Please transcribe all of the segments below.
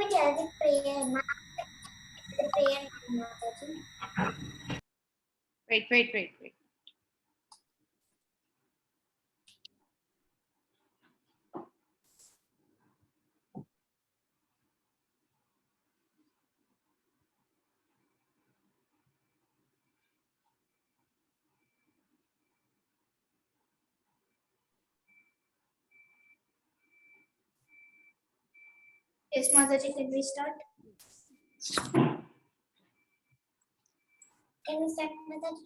me tell the prayer? The prayer, Mataji. Wait. Yes, Mataji, can we start? Can we start, Mataji?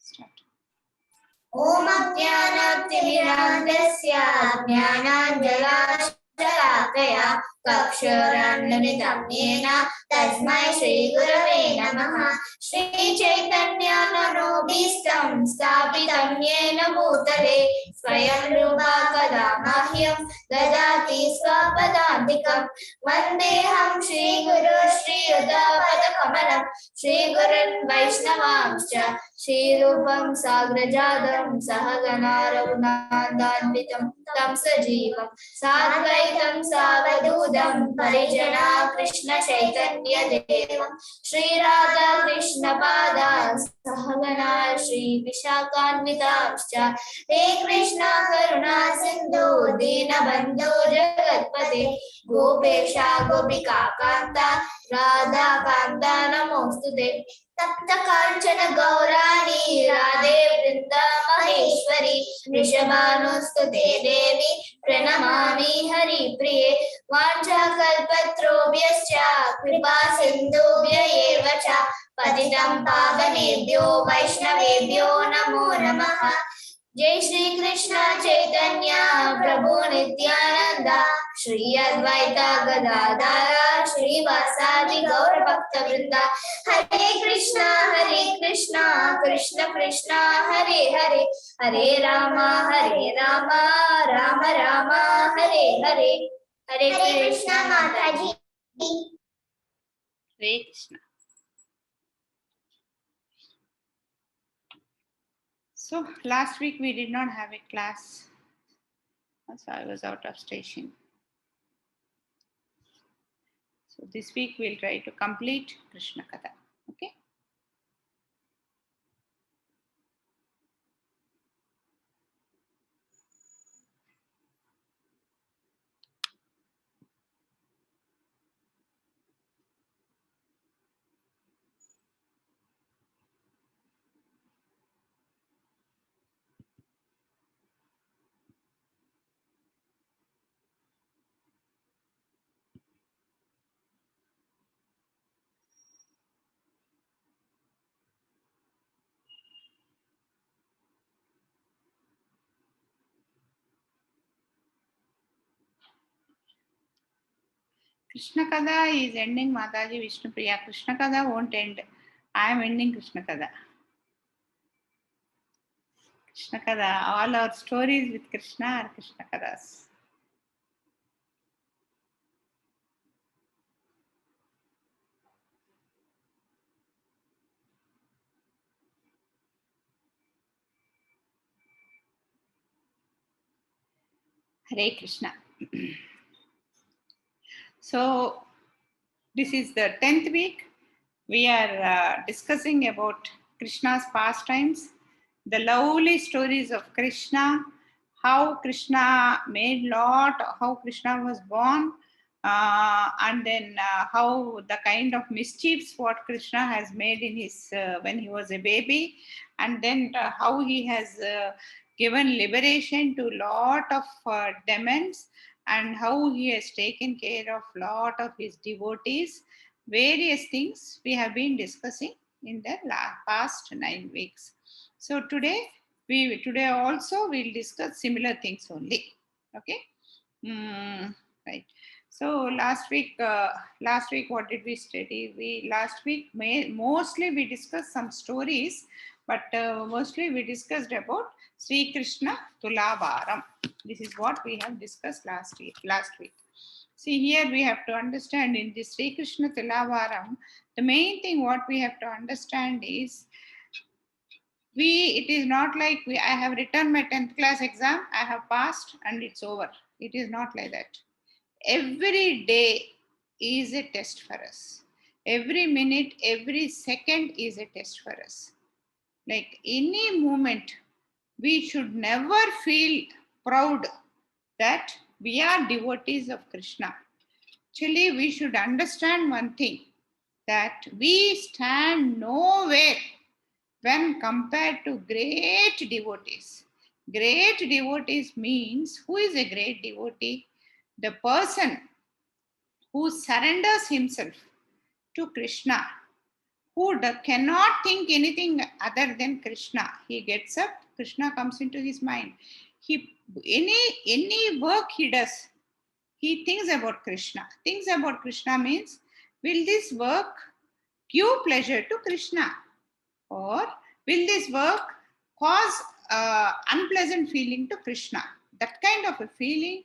Start. ॐ अज्ञानातिमिरान्धस्य ज्ञानाञ्जनशलाकया चक्षुरुन्मिलितं येन तस्मै श्रीगुरवे नमः। श्रीचैतन्यमनोभीष्टं स्थापितं येन भूतले स्वयं रूपा कदा मह्यं ददाति स्वपदान्तिकं। वन्देऽहं श्रीगुरो श्रीयुतपदकमलं श्रीगुरुन् वैष्णवांश्च श्रीरूपं साग्रजातं सहगणा रघुनाथान्वितं तं सजीवं साद्वैतं सावधूतं परिजना कृष्णचैतन्यदेवं श्रीराधा कृष्णपादान् सहगणा श्रीविशाखान्वितांश्च हे कृष्ण करुणा सिन्धु दीनबन्धो जगत्पते गोपेशा गोपिका कान्ता राधा कान्ता नमोऽस्तुते तप्त कांचन गौराणी राधे वृन्दामहेश्वरी वृषभानुस्तुते देवी प्रणमामि हरिप्रिये वाञ्छाकल्पतरुभ्यश्च कृपा सिन्धुभ्य एव च पतितं पावनेभ्यो वैष्णवेभ्यो नमो नमः। जय श्री कृष्ण चैतन्य प्रभु नित्यानंद श्री अद्वैत गदाधर श्रीवासादि गौर भक्त वृंदा हरे कृष्णा कृष्ण कृष्ण हरे हरे हरे राम राम राम हरे हरे हरे कृष्णा माता जी। Hare Krishna. So last week we did not have a class, so I was out of station. So this week we'll try to complete Krishna Katha. Okay. Krishna Katha is ending, Mataji Vishnu Priya. Krishna Katha won't end. I am ending Krishna Katha. Krishna Katha, all our stories with Krishna are Krishna Kathas. Hare Krishna. So this is the 10th week. We are discussing about Krishna's pastimes, the lovely stories of Krishna, how Krishna made lot, how Krishna was born, and then how the kind of mischiefs what Krishna has made in his when he was a baby, and then how he has given liberation to lot of demons, and how he has taken care of lot of his devotees. Various things we have been discussing in the past 9 weeks. So today also we'll discuss similar things only. Okay. Right. So last week what did we study? Mostly we discussed some stories, but mostly we discussed about Sri Krishna Tulavaram. This is what we have discussed last week. See, here we have to understand in this Sri Krishna Tulavaram, the main thing what we have to understand is it is not like I have written my 10th class exam, I have passed and it's over. It is not like that. every day is a test for us. Every minute, every second is a test for us. Like any moment, we should never feel proud that we are devotees of Krishna. Actually, we should understand one thing, that we stand nowhere when compared to great devotees. Great devotees means, who is a great devotee? The person who surrenders himself to Krishna, who cannot think anything other than Krishna. He gets up, Krishna comes into his mind. He any work he does, he thinks about Krishna. Thinks about Krishna means, will this work give pleasure to Krishna, or will this work cause unpleasant feeling to Krishna? That kind of a feeling,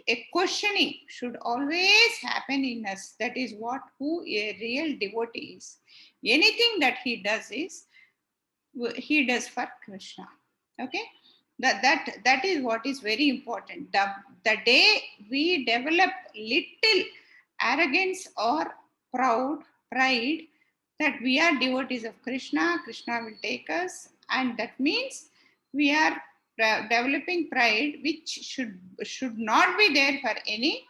a questioning should always happen in us. That is what who a real devotee is. Anything that he does for Krishna. Okay, that is what is very important. The day we develop little arrogance or pride, that we are devotees of Krishna, Krishna will take us, and that means we are developing pride, which should not be there for any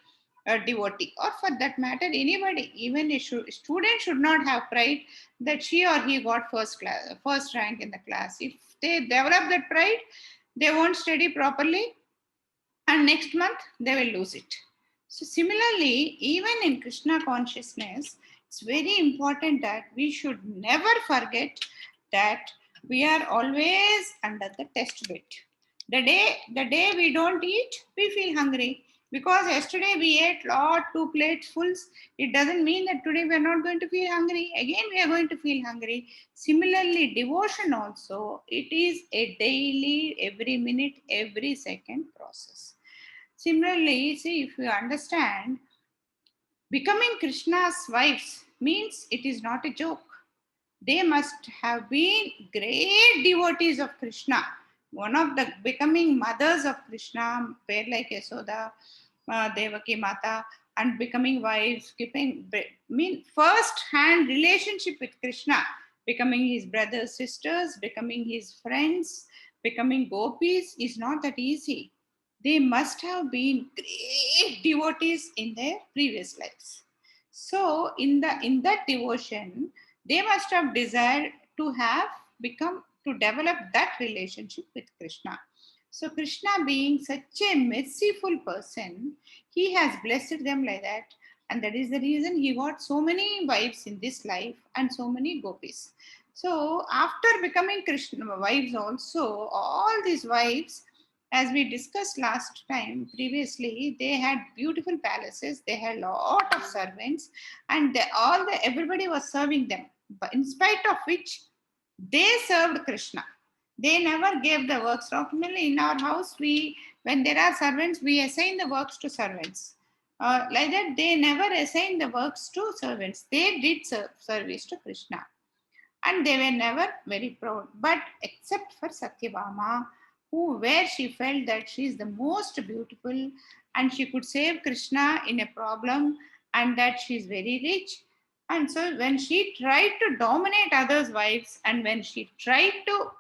devotee, or for that matter anybody. Even a student should not have pride that she or he got first rank in the class. If they develop that pride, they won't study properly, and next month they will lose it. So similarly, even in Krishna consciousness, it's very important that we should never forget that we are always under the test bed. The day we don't eat, we feel hungry. Because yesterday we ate lot, 2 plates fulls, it doesn't mean that today we are not going to feel hungry. Again, we are going to feel hungry. Similarly, devotion also, it is a daily, every minute, every second process. Similarly, see, if you understand, becoming Krishna's wives means it is not a joke. They must have been great devotees of Krishna. One of the becoming mothers of Krishna, pair like Yasoda, Devaki Mata, and becoming wives, mean first-hand relationship with Krishna, becoming his brothers, sisters, becoming his friends, becoming gopis is not that easy. They must have been great devotees in their previous lives. So, in that devotion, they must have desired to have become to develop that relationship with Krishna. So Krishna, being such a merciful person, he has blessed them like that, and that is the reason he got so many wives in this life and so many gopis. So after becoming Krishna wives also, all these wives, as we discussed last time previously, they had beautiful palaces, they had lot of servants, and everybody was serving them. But in spite of which, they served Krishna. They never gave the works. Normally in our house, when there are servants, we assign the works to servants. Like that, they never assigned the works to servants. They did service to Krishna, and they were never very proud. But except for Satyabhama, where she felt that she is the most beautiful and she could save Krishna in a problem, and that she is very rich. And so when she tried to dominate others' wives, and when she tried to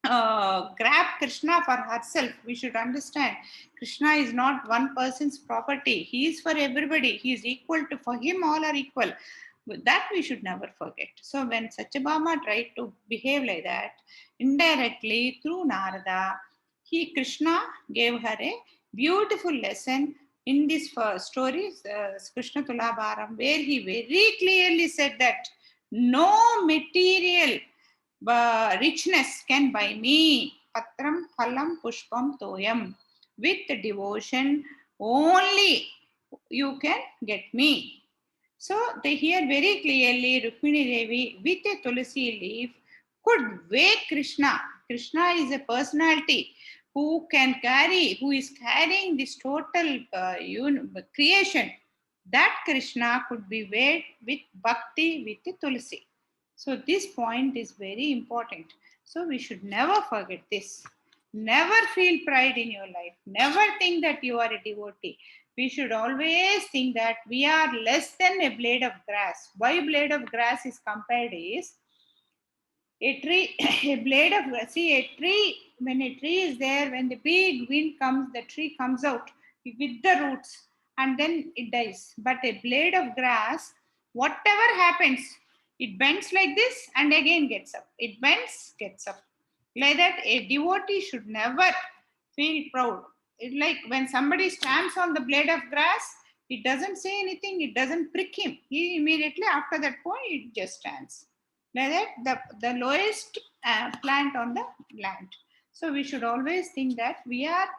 grab Krishna for herself, we should understand Krishna is not one person's property. He is for everybody. He is equal to, for him, all are equal. That we should never forget. So when Satyabhama tried to behave like that, indirectly through Narada, Krishna gave her a beautiful lesson in this first story, Krishna Tulabharam, where he very clearly said that no material richness can buy me. Patram phalam pushpam toyam. With devotion only you can get me. So they hear very clearly Rukmini Devi with a tulsi leaf could wake Krishna. Krishna is a personality who is carrying this total creation. That Krishna could be weighed with bhakti, with a tulsi. So this point is very important. So we should never forget this. Never feel pride in your life. Never think that you are a devotee. we should always think that we are less than a blade of grass. Why blade of grass is compared is, a tree, a blade of grass. See, a tree, when a tree is there, when the big wind comes, the tree comes out with the roots and then it dies. But a blade of grass, whatever happens, it bends like this and again gets up. It bends, gets up. Like that, a devotee should never feel proud. It like when somebody stands on the blade of grass, it doesn't say anything, it doesn't prick him. He immediately, after that point, it just stands. Like that, the lowest plant on the land. So we should always think that we are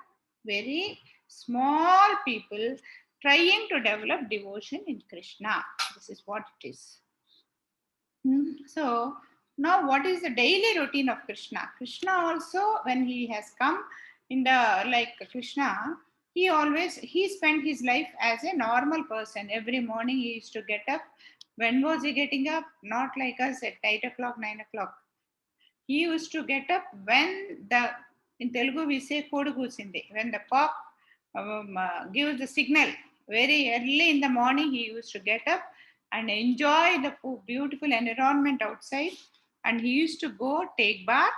very small people trying to develop devotion in Krishna. This is what it is. So now what is the daily routine of Krishna? Krishna also, when he has come in the, like Krishna, he spent his life as a normal person. Every morning he used to get up. When was he getting up? Not like us at 8 o'clock, 9 o'clock. He used to get up when the, in Telugu we say Kodugu Sinde, when the cock gives the signal. Very early in the morning he used to get up and enjoy the beautiful environment outside. And he used to go take bath,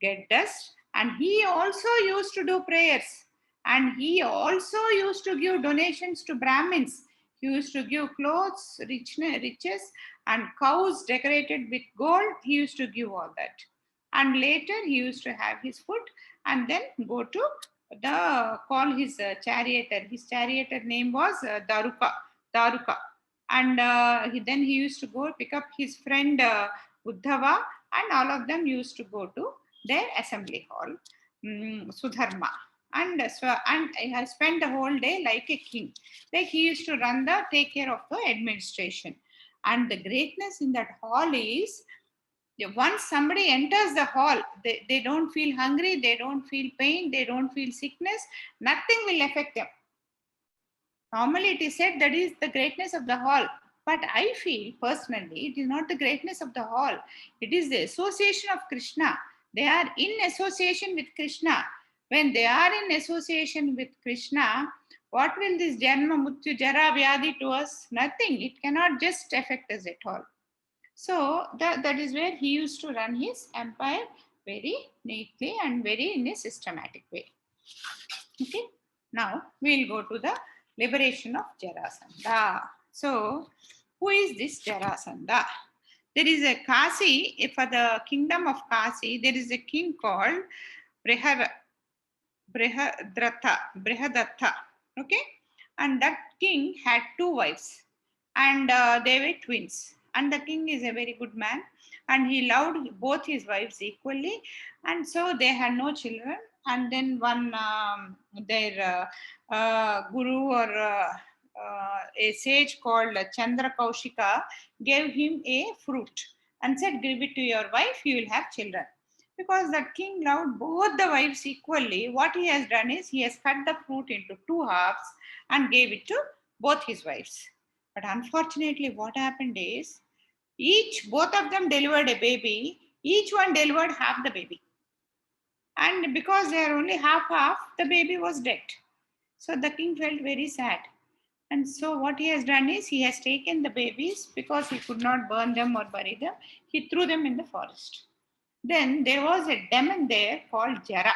get dust, and he also used to do prayers. And he also used to give donations to Brahmins. He used to give clothes, riches, and cows decorated with gold. He used to give all that. And later he used to have his food and then go to call his charioteer. His charioteer name was Daruka. And then he used to go pick up his friend Uddhava, and all of them used to go to their assembly hall, Sudharma. And he has spent the whole day like a king. Like he used to take care of the administration. And the greatness in that hall is, once somebody enters the hall, they don't feel hungry, they don't feel pain, they don't feel sickness, nothing will affect them. Normally it is said that is the greatness of the hall. But I feel personally, it is not the greatness of the hall. It is the association of Krishna. They are in association with Krishna. When they are in association with Krishna, what will this Janma, Mutyu, Jara, Vyadi to us? Nothing. It cannot just affect us at all. So that is where he used to run his empire very neatly and very in a systematic way. Okay. Now we'll go to the liberation of Jarasandha. So who is this Jarasandha? There is a Kasi, for the kingdom of Kasi, there is a king called Brihadatta. Okay. And that king had 2 wives and they were twins. And the king is a very good man and he loved both his wives equally. And so they had no children. And then one, their guru or a sage called Chandra Kaushika gave him a fruit and said, give it to your wife, you will have children. Because that king loved both the wives equally, what he has done is he has cut the fruit into 2 halves and gave it to both his wives. But unfortunately, what happened is, both of them delivered a baby, each one delivered half the baby. And because they are only half, the baby was dead. So the king felt very sad. And so what he has done is he has taken the babies, because he could not burn them or bury them, he threw them in the forest. Then there was a demon there called Jara.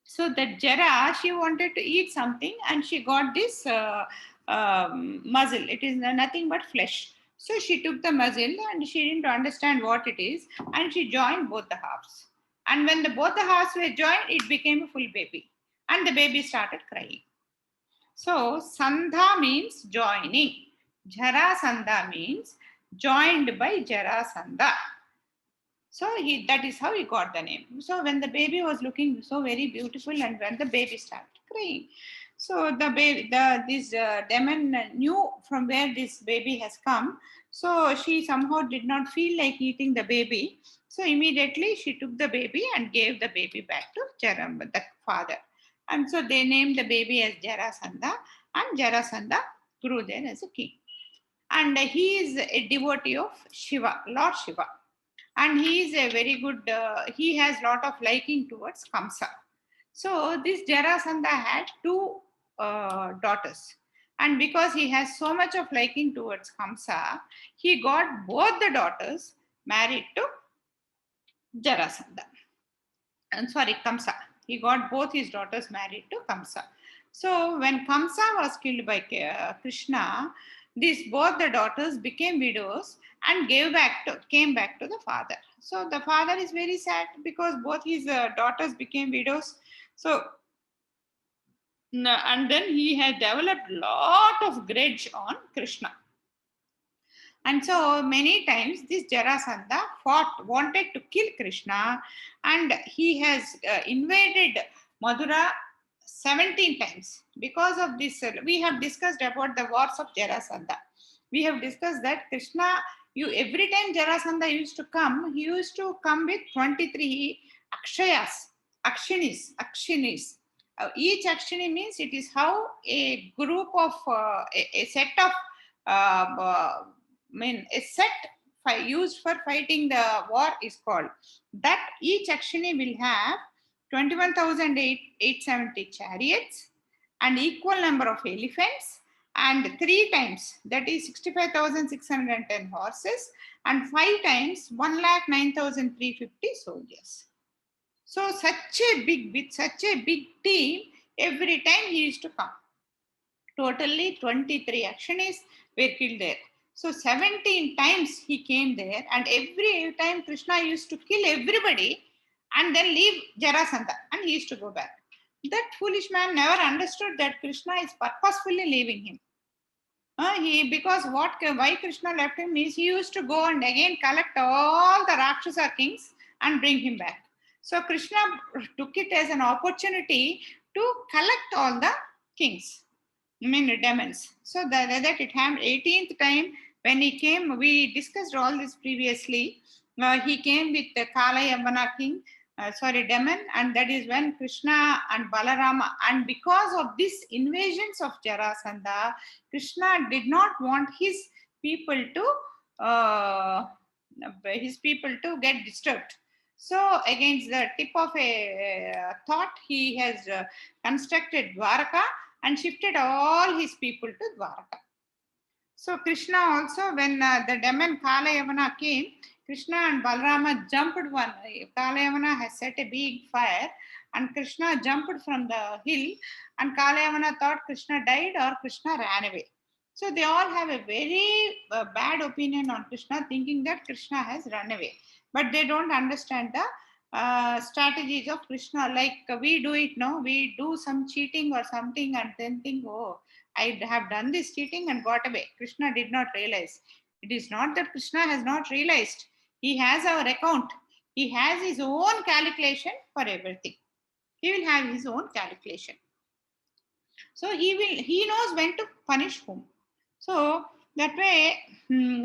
So that Jara, she wanted to eat something and she got this muzzle. It is nothing but flesh. So she took the muzzle and she didn't understand what it is and she joined both the halves. And when both the halves were joined, it became a full baby. And the baby started crying. So Sandha means joining. Jara Sandha means joined by Jara Sandha. So that is how he got the name. So when the baby was looking so very beautiful and when the baby started crying, so this demon knew from where this baby has come. So she somehow did not feel like eating the baby. So immediately she took the baby and gave the baby back to the father. And so they named the baby as Jarasandha, and Jarasandha grew there as a king. And he is a devotee of Shiva, Lord Shiva. And he is a very good, he has lot of liking towards Kamsa. So this Jarasandha had 2 daughters. And because he has so much of liking towards Kamsa, he got both the daughters married to Jarasandha. And sorry, Kamsa. He got both his daughters married to Kamsa. So when Kamsa was killed by Krishna, these both the daughters became widows and came back to the father. So the father is very sad because both his daughters became widows. So and then he had developed lot of grudge on Krishna. And so many times this Jarasandha wanted to kill Krishna, and he has invaded Madura 17 times. Because of this, we have discussed about the wars of Jarasandha. We have discussed that Krishna, every time Jarasandha used to come, he used to come with 23 Akshinis. Each Akshini means it is how a group of, a set of a set used for fighting the war is called. That each Akshini will have 21,870 chariots and equal number of elephants, and 3 times, that is 65,610 horses, and 5 times 1,09,350 soldiers. So with such a big team, every time he used to come. Totally 23 Akshinis were killed there. So 17 times he came there, and every time Krishna used to kill everybody and then leave Jarasandha, and he used to go back. That foolish man never understood that Krishna is purposefully leaving him. Because why Krishna left him is he used to go and again collect all the Rakshasa kings and bring him back. So Krishna took it as an opportunity to collect all the kings, demons. So that it happened 18th time when he came. We discussed all this previously. He came with the Kala Yavana king, demon, and that is when Krishna and Balarama, and because of this invasions of Jarasandha, Krishna did not want his people to get disturbed. So against the tip of a thought, he has constructed Dwaraka and shifted all his people to Dwaraka. So Krishna also, when the demon Kala Yavana came, Krishna and Balarama jumped one. Kala Yavana has set a big fire, and Krishna jumped from the hill, and Kala Yavana thought Krishna died or Krishna ran away. So they all have a very bad opinion on Krishna, thinking that Krishna has run away. But they don't understand the strategies of Krishna. Like we do it now, we do some cheating or something and then think, oh, I have done this cheating and got away. Krishna did not realize. It is not that Krishna has not realized. He has our account. He has his own calculation for everything. He will have his own calculation. So he knows when to punish whom. So that way, then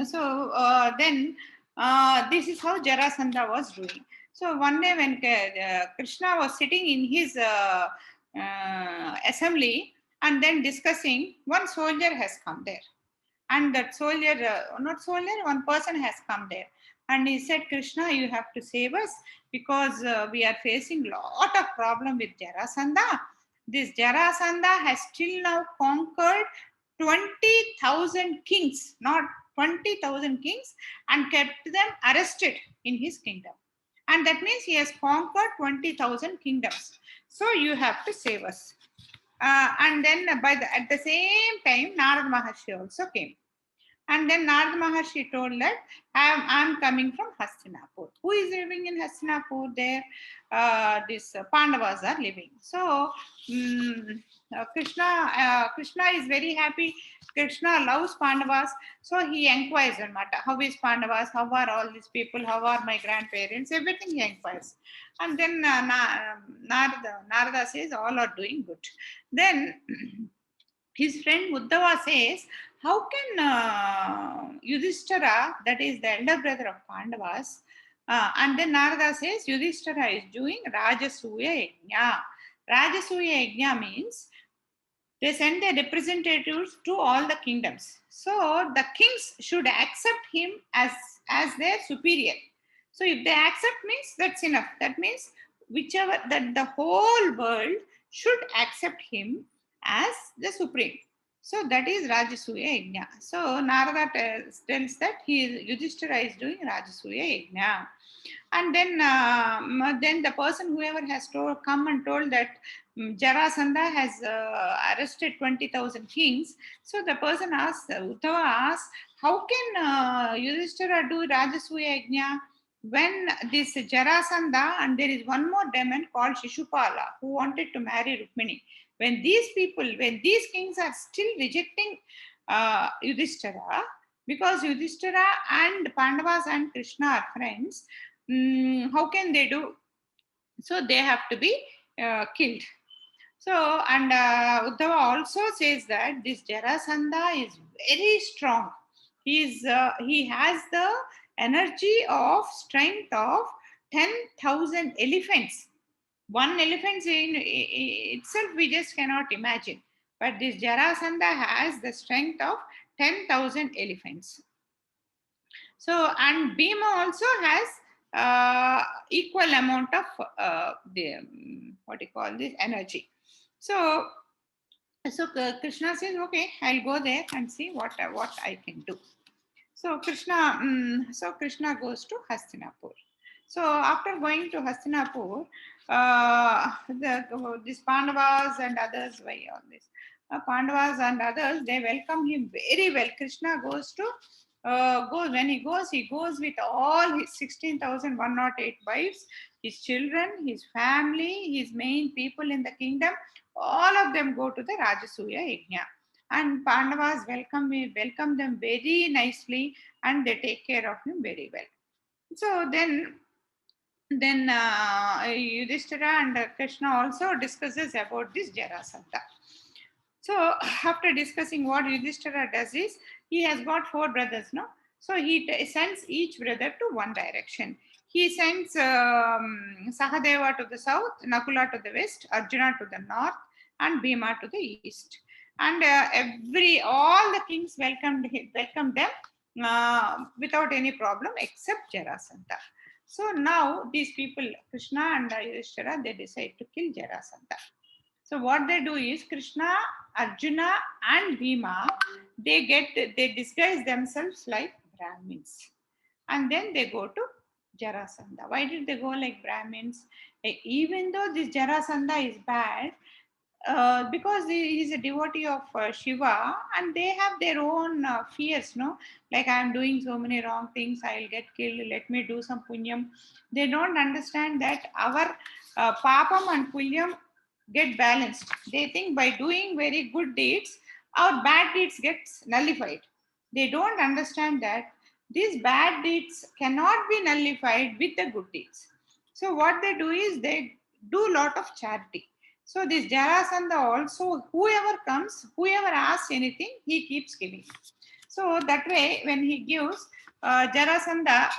this is how Jarasandha was doing. So one day when Krishna was sitting in his assembly and then discussing, one soldier has come there. And that soldier, one person has come there. And he said, Krishna, you have to save us because we are facing lot of problem with Jarasandha. This Jarasandha has till now conquered 20,000 kings, not 20,000 kings, and kept them arrested in his kingdom. And that means he has conquered 20,000 kingdoms. So you have to save us. And then at the same time, Narad Maharshi also came. And then Narad Maharshi told that I'm coming from Hastinapur. Who is living in Hastinapur? There, these Pandavas are living. So Krishna is very happy. Krishna loves Pandavas. So he inquires on matter. How is Pandavas? How are all these people? How are my grandparents? Everything he inquires. And then Narada says all are doing good. Then his friend Uddhava says, how can Yudhishthira, that is the elder brother of Pandavas, and then Narada says Yudhishthira is doing Rajasuya Yajna. Rajasuya Yajna means they send their representatives to all the kingdoms. So the kings should accept him as their superior. So if they accept means that's enough. That means that the whole world should accept him as the supreme. So that is Rajasuya Yajna. So Narada tells that Yudhishthira is doing Rajasuya Yajna. And then the person, whoever has come and told that Jarasandha has arrested 20,000 kings. So the person asks, Uddhava asks, how can Yudhishthira do Rajasuya Yajna when this Jarasandha, and there is one more demon called Shishupala who wanted to marry Rukmini. When these people, when these kings are still rejecting Yudhishthira, because Yudhishthira and Pandavas and Krishna are friends, how can they do? So they have to be killed. So, and Uddhava also says that this Jarasandha is very strong. He has the energy of strength of 10,000 elephants. One elephant in itself we just cannot imagine. But this Jarasandha has the strength of 10,000 elephants. So, and Bhima also has equal amount of the what do you call this, energy. So Krishna says, okay, I'll go there and see what I can do. So Krishna goes to Hastinapur. So after going to Hastinapur, these Pandavas and others, Pandavas and others, they welcome him very well. Krishna goes to when he goes with all his 16,108 wives, his children, his family, his main people in the kingdom. All of them go to the Rajasuya Yajna. And Pandavas welcome them very nicely, and they take care of him very well. So then Yudhishthira and Krishna also discusses about this Jarasandha. So after discussing, what Yudhishthira does is, he has got 4 brothers, no? So he sends each brother to one direction. He sends Sahadeva to the south, Nakula to the west, Arjuna to the north, and Bhima to the east. And all the kings welcomed them without any problem except Jarasandha. So now these people, Krishna and Yudhishthira, they decide to kill Jarasandha. So what they do is, Krishna, Arjuna, and Bhima, they disguise themselves like Brahmins, and then they go to Jarasandha. Why did they go like Brahmins? Even though this Jarasandha is bad, because he is a devotee of Shiva, and they have their own fears, no? Like, I am doing so many wrong things, I'll get killed, let me do some punyam. They don't understand that our papam and punyam get balanced. They think by doing very good deeds, our bad deeds get nullified. They don't understand that these bad deeds cannot be nullified with the good deeds. So what they do is, they do a lot of charity. So this Jarasandha also, whoever comes, whoever asks anything, he keeps giving. So that way, when he gives, Jarasandha,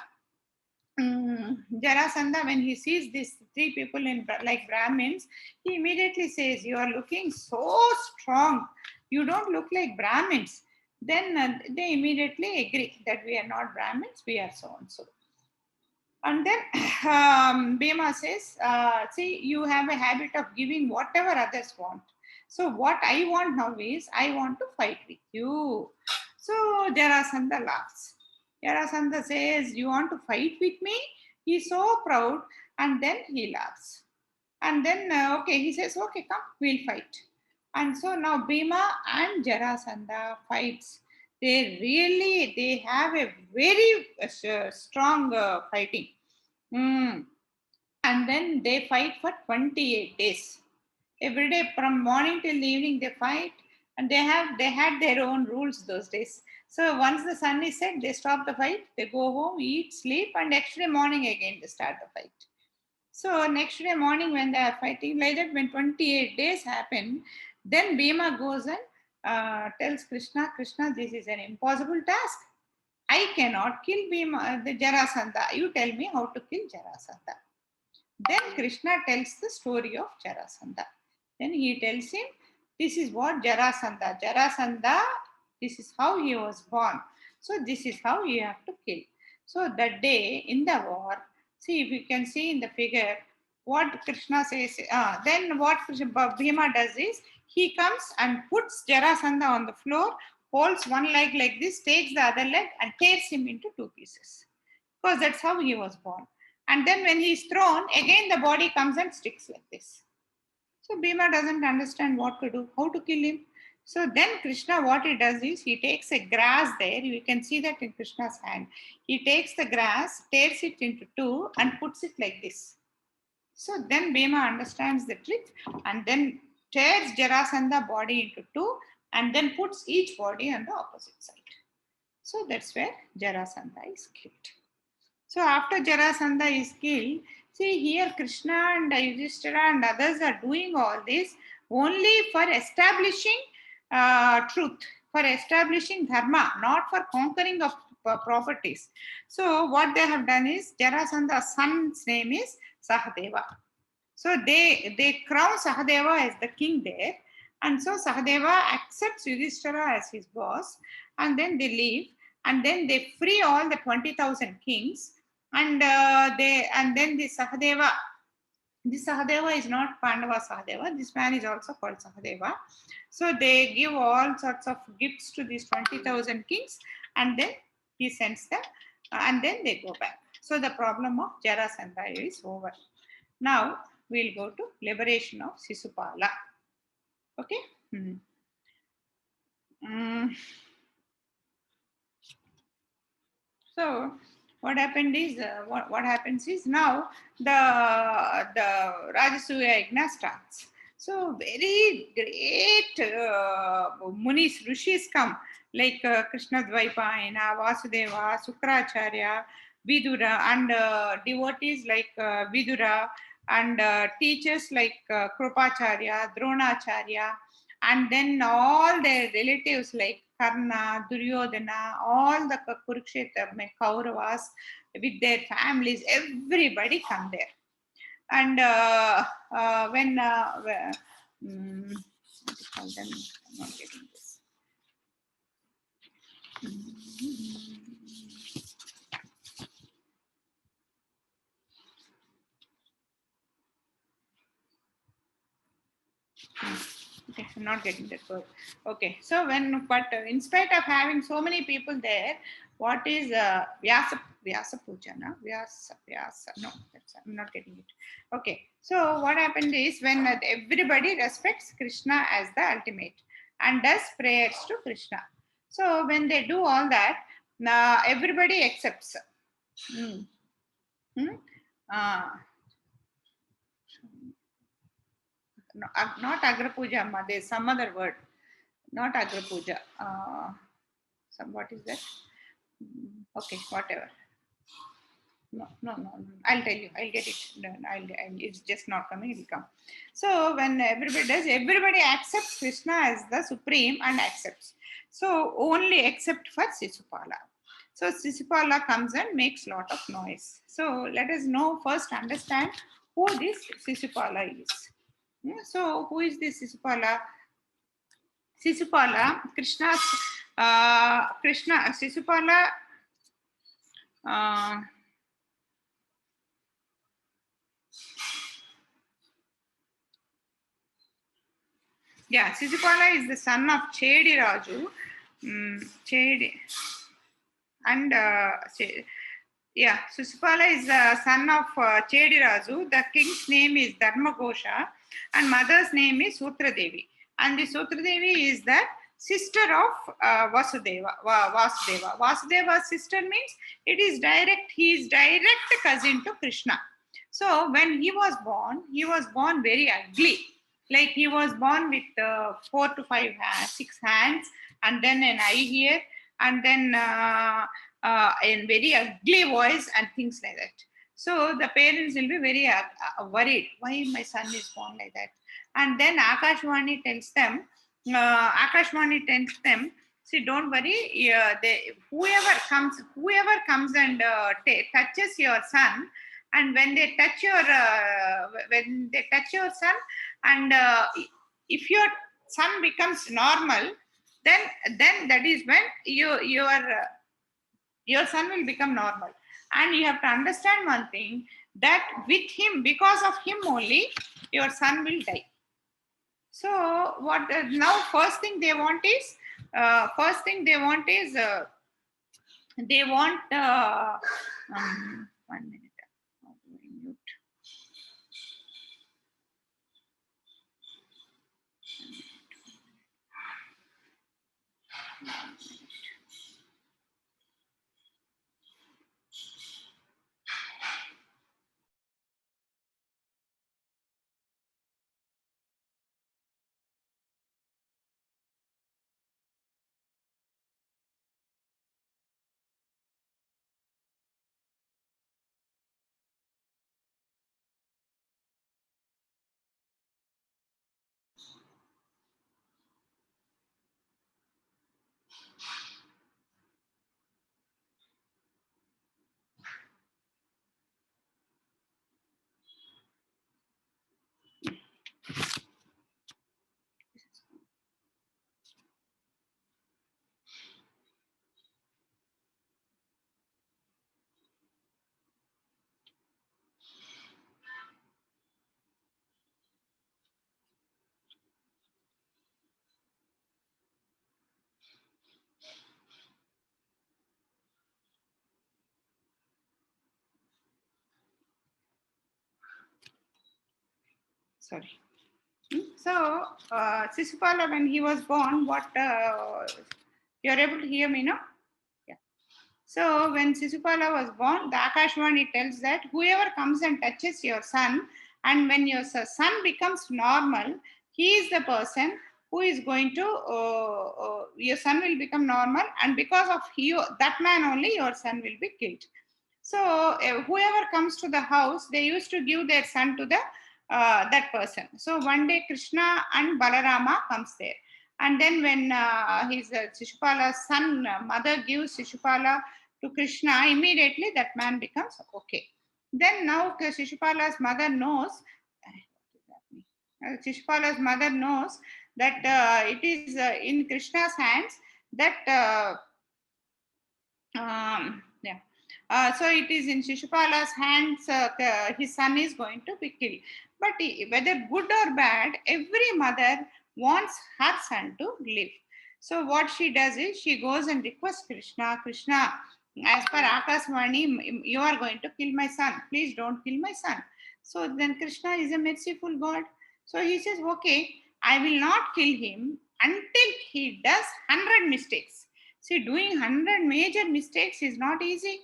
when he sees these 3 people like Brahmins, he immediately says, you are looking so strong. You don't look like Brahmins. Then they immediately agree that we are not Brahmins, we are so and so. And then Bhima says, see, you have a habit of giving whatever others want. So what I want now is, I want to fight with you. So Jarasandha laughs. Jarasandha says, you want to fight with me? He's so proud, and then he laughs. And then, okay, he says, okay, come, we'll fight. And so now Bhima and Jarasandha fights. They have a very strong fighting. And then they fight for 28 days. Every day from morning till evening they fight, and they had their own rules those days. So once the sun is set, they stop the fight, they go home, eat, sleep, and next day morning again they start the fight. So next day morning, when they are fighting like that, when 28 days happen, then Bhima goes and tells Krishna, this is an impossible task. I cannot kill Bhima, the Jarasandha. You tell me how to kill Jarasandha. Then Krishna tells the story of Jarasandha. Then he tells him, this is what Jarasandha, this is how he was born. So this is how you have to kill. So that day in the war, see, if you can see in the figure, what Krishna says, then what Bhima does is, he comes and puts Jarasandha on the floor, holds one leg like this, takes the other leg and tears him into two pieces. Because that's how he was born. And then when he is thrown, again the body comes and sticks like this. So Bhima doesn't understand what to do, how to kill him. So then Krishna, what he does is he takes a grass there. You can see that in Krishna's hand. He takes the grass, tears it into two and puts it like this. So then Bhima understands the trick and then tears Jarasandha body into two and then puts each body on the opposite side. So that's where Jarasandha is killed. So after Jarasandha is killed, see here Krishna and Yudhishthira and others are doing all this only for establishing truth, for establishing dharma, not for conquering of properties. So what they have done is Jarasandha's son's name is Sahadeva. So they crown Sahadeva as the king there. And so Sahadeva accepts Yudhishthira as his boss and then they leave and then they free all the 20,000 kings and then the Sahadeva. This Sahadeva is not Pandava Sahadeva. This man is also called Sahadeva. So they give all sorts of gifts to these 20,000 kings and then he sends them and then they go back. So the problem of Jarasandha is over. Now we'll go to liberation of Sisupala. Okay. So what happened is what happens is now the Rajasuya Yajna starts. So very great munis, rishis come like Krishna Dvaipayana, Vasudeva, Sukracharya, Vidura, and devotees like Vidura, and teachers like Krupacharya, Dronacharya, and then all their relatives like Karna, Duryodhana, all the Kurukshetra, Kauravas with their families, everybody come there. And when what do you call them? I'm not getting this. Okay, I'm not getting that word. Okay, so but in spite of having so many people there, what is Vyasa Puja? No? Vyasa. No, I'm not getting it. Okay, so what happened is when everybody respects Krishna as the ultimate and does prayers to Krishna. So when they do all that, everybody accepts. No, not Agra Puja, Amma. There's some other word. Not Agra Puja. What is that? Okay, whatever. No. I'll tell you. I'll get it. It's just not coming. It will come. So when everybody does, everybody accepts Krishna as the supreme and accepts. So only except for Sisupala. So Sisupala comes and makes lot of noise. So let us first understand who this Sisupala is. So who is this Sisupala? Sisupala, Sisupala. Sisupala is the son of Chedi Raju. Sisupala is the son of Chedi Raju. The king's name is Dharmagosha and mother's name is Sutradevi. And the Sutradevi is the sister of Vasudeva. Vasudeva's sister means he is direct cousin to Krishna. So when he was born very ugly. Like he was born with 4 to 5, 6 hands and then an eye here and then in very ugly voice and things like that. So the parents will be very worried. Why my son is born like that? And then Akashvani tells them, see, don't worry. Whoever comes and touches your son, and when they touch your son, and if your son becomes normal, then that is when your son will become normal. And you have to understand one thing, that with him, because of him only, your son will die. So what now first thing they want is they want 1 minute. How do I mute? Sorry. So Sisupala, when he was born, what you're able to hear me now? Yeah. So when Sisupala was born, the Akashvani tells that whoever comes and touches your son, and when your son becomes normal, he is the person who is going to your son will become normal, and because of you, that man only, your son will be killed. So whoever comes to the house, they used to give their son to the that person. So one day Krishna and Balarama comes there, and then when his Shishupala's son mother gives Shishupala to Krishna, immediately that man becomes okay. Then now Shishupala's mother knows. Shishupala's mother knows that it is in Krishna's hands that. Yeah. So it is in Shishupala's hands, his son is going to be killed. But whether good or bad, every mother wants her son to live. So what she does is she goes and requests Krishna, Krishna, as per Akasvani, you are going to kill my son. Please don't kill my son. So then Krishna is a merciful God. So he says, okay, I will not kill him until he does 100 mistakes. See, doing 100 major mistakes is not easy.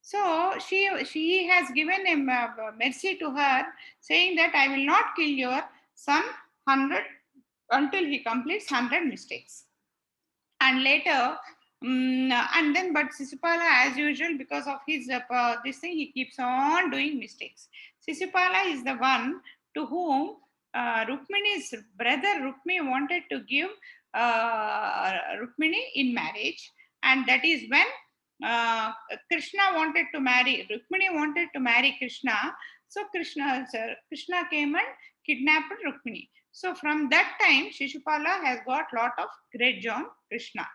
So she has given a mercy to her, saying that I will not kill your son 100 until he completes 100 mistakes. And later, and then but Sisupala, as usual, because of his this thing, he keeps on doing mistakes. Sisupala is the one to whom Rukmini's brother Rukmi wanted to give Rukmini in marriage, and that is when Krishna wanted to marry Rukmini wanted to marry Krishna. So Krishna came and kidnapped Rukmini. So from that time, Shishupala has got lot of grudge on Krishna,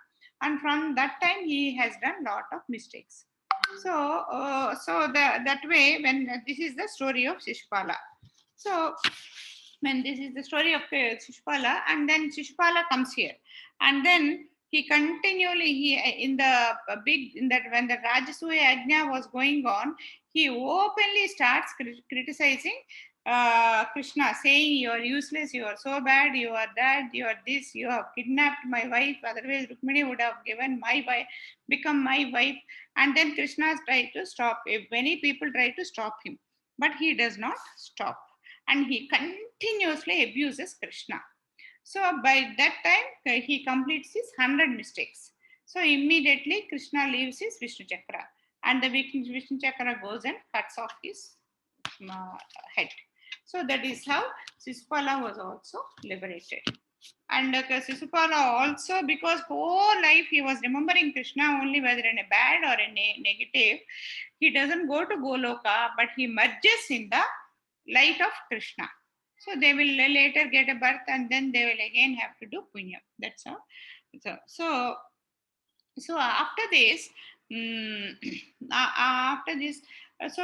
and from that time he has done lot of mistakes. So that way, when this is the story of Shishupala. So when this is the story of Shishupala, and then Shishupala comes here, and then he continually he in the big in that when the Rajasuya Yajna was going on, he openly starts criticizing Krishna, saying you are useless, you are so bad, you are that, you are this, you have kidnapped my wife, otherwise Rukmini would have given my wife, become my wife. And then Krishna tried to stop. If many people try to stop him, but he does not stop, and he continuously abuses Krishna. So by that time, he completes his 100 mistakes. So immediately Krishna leaves his Vishnu Chakra, and the Vishnu Chakra goes and cuts off his head. So that is how Sisupala was also liberated. And Sisupala also, because whole life he was remembering Krishna only, whether in a bad or a negative, he doesn't go to Goloka, but he merges in the light of Krishna. So they will later get a birth, and then they will again have to do punya. That's how. So after this, after this, that's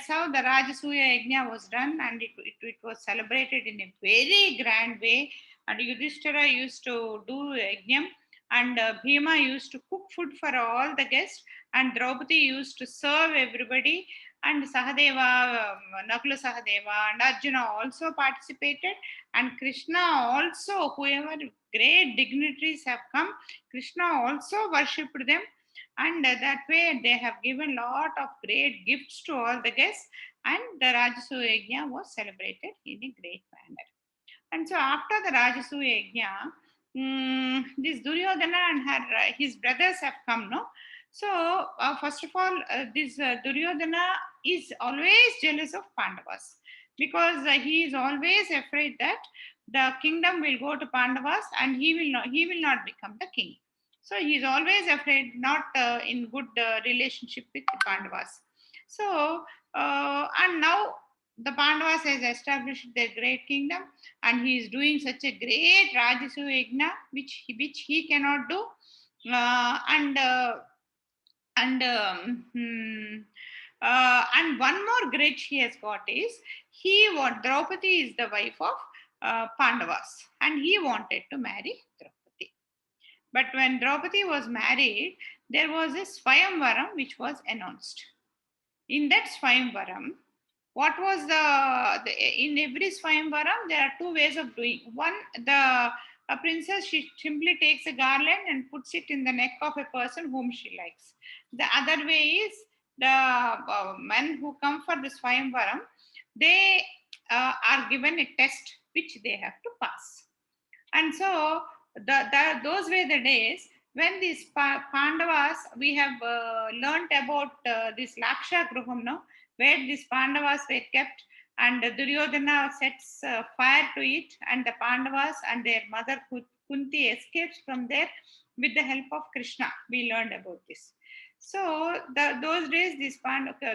how the Rajasuya Yajna was done, and it was celebrated in a very grand way. And Yudhishthira used to do yajnam, and Bhima used to cook food for all the guests, and Draupadi used to serve everybody, and Sahadeva, Nakula Sahadeva, and Arjuna also participated, and Krishna also, whoever great dignitaries have come, Krishna also worshipped them, and that way they have given lot of great gifts to all the guests, and the Rajasuya Yajna was celebrated in a great manner. And so after the Rajasuya Yajna, this Duryodhana and his brothers have come, no? So first of all, this Duryodhana is always jealous of Pandavas, because he is always afraid that the kingdom will go to Pandavas and he will not become the king. So he is always afraid, not in good relationship with the Pandavas. So and now the Pandavas has established their great kingdom, and he is doing such a great Rajasuya Yajna, which he cannot do. And and and one more grudge he has got is, Draupadi is the wife of Pandavas, and he wanted to marry Draupadi. But when Draupadi was married, there was a Swayamvaram which was announced. In that Swayamvaram, what was in every Swayamvaram, there are two ways of doing. One, the a princess, she simply takes a garland and puts it in the neck of a person whom she likes. The other way is, the men who come for the Swayamvaram, they are given a test which they have to pass. And so those were the days when these Pandavas, we have learnt about this Laksha Gruham, no? Where these Pandavas were kept, and Duryodhana sets fire to it, and the Pandavas and their mother Kunti escapes from there with the help of Krishna. We learned about this. So those days,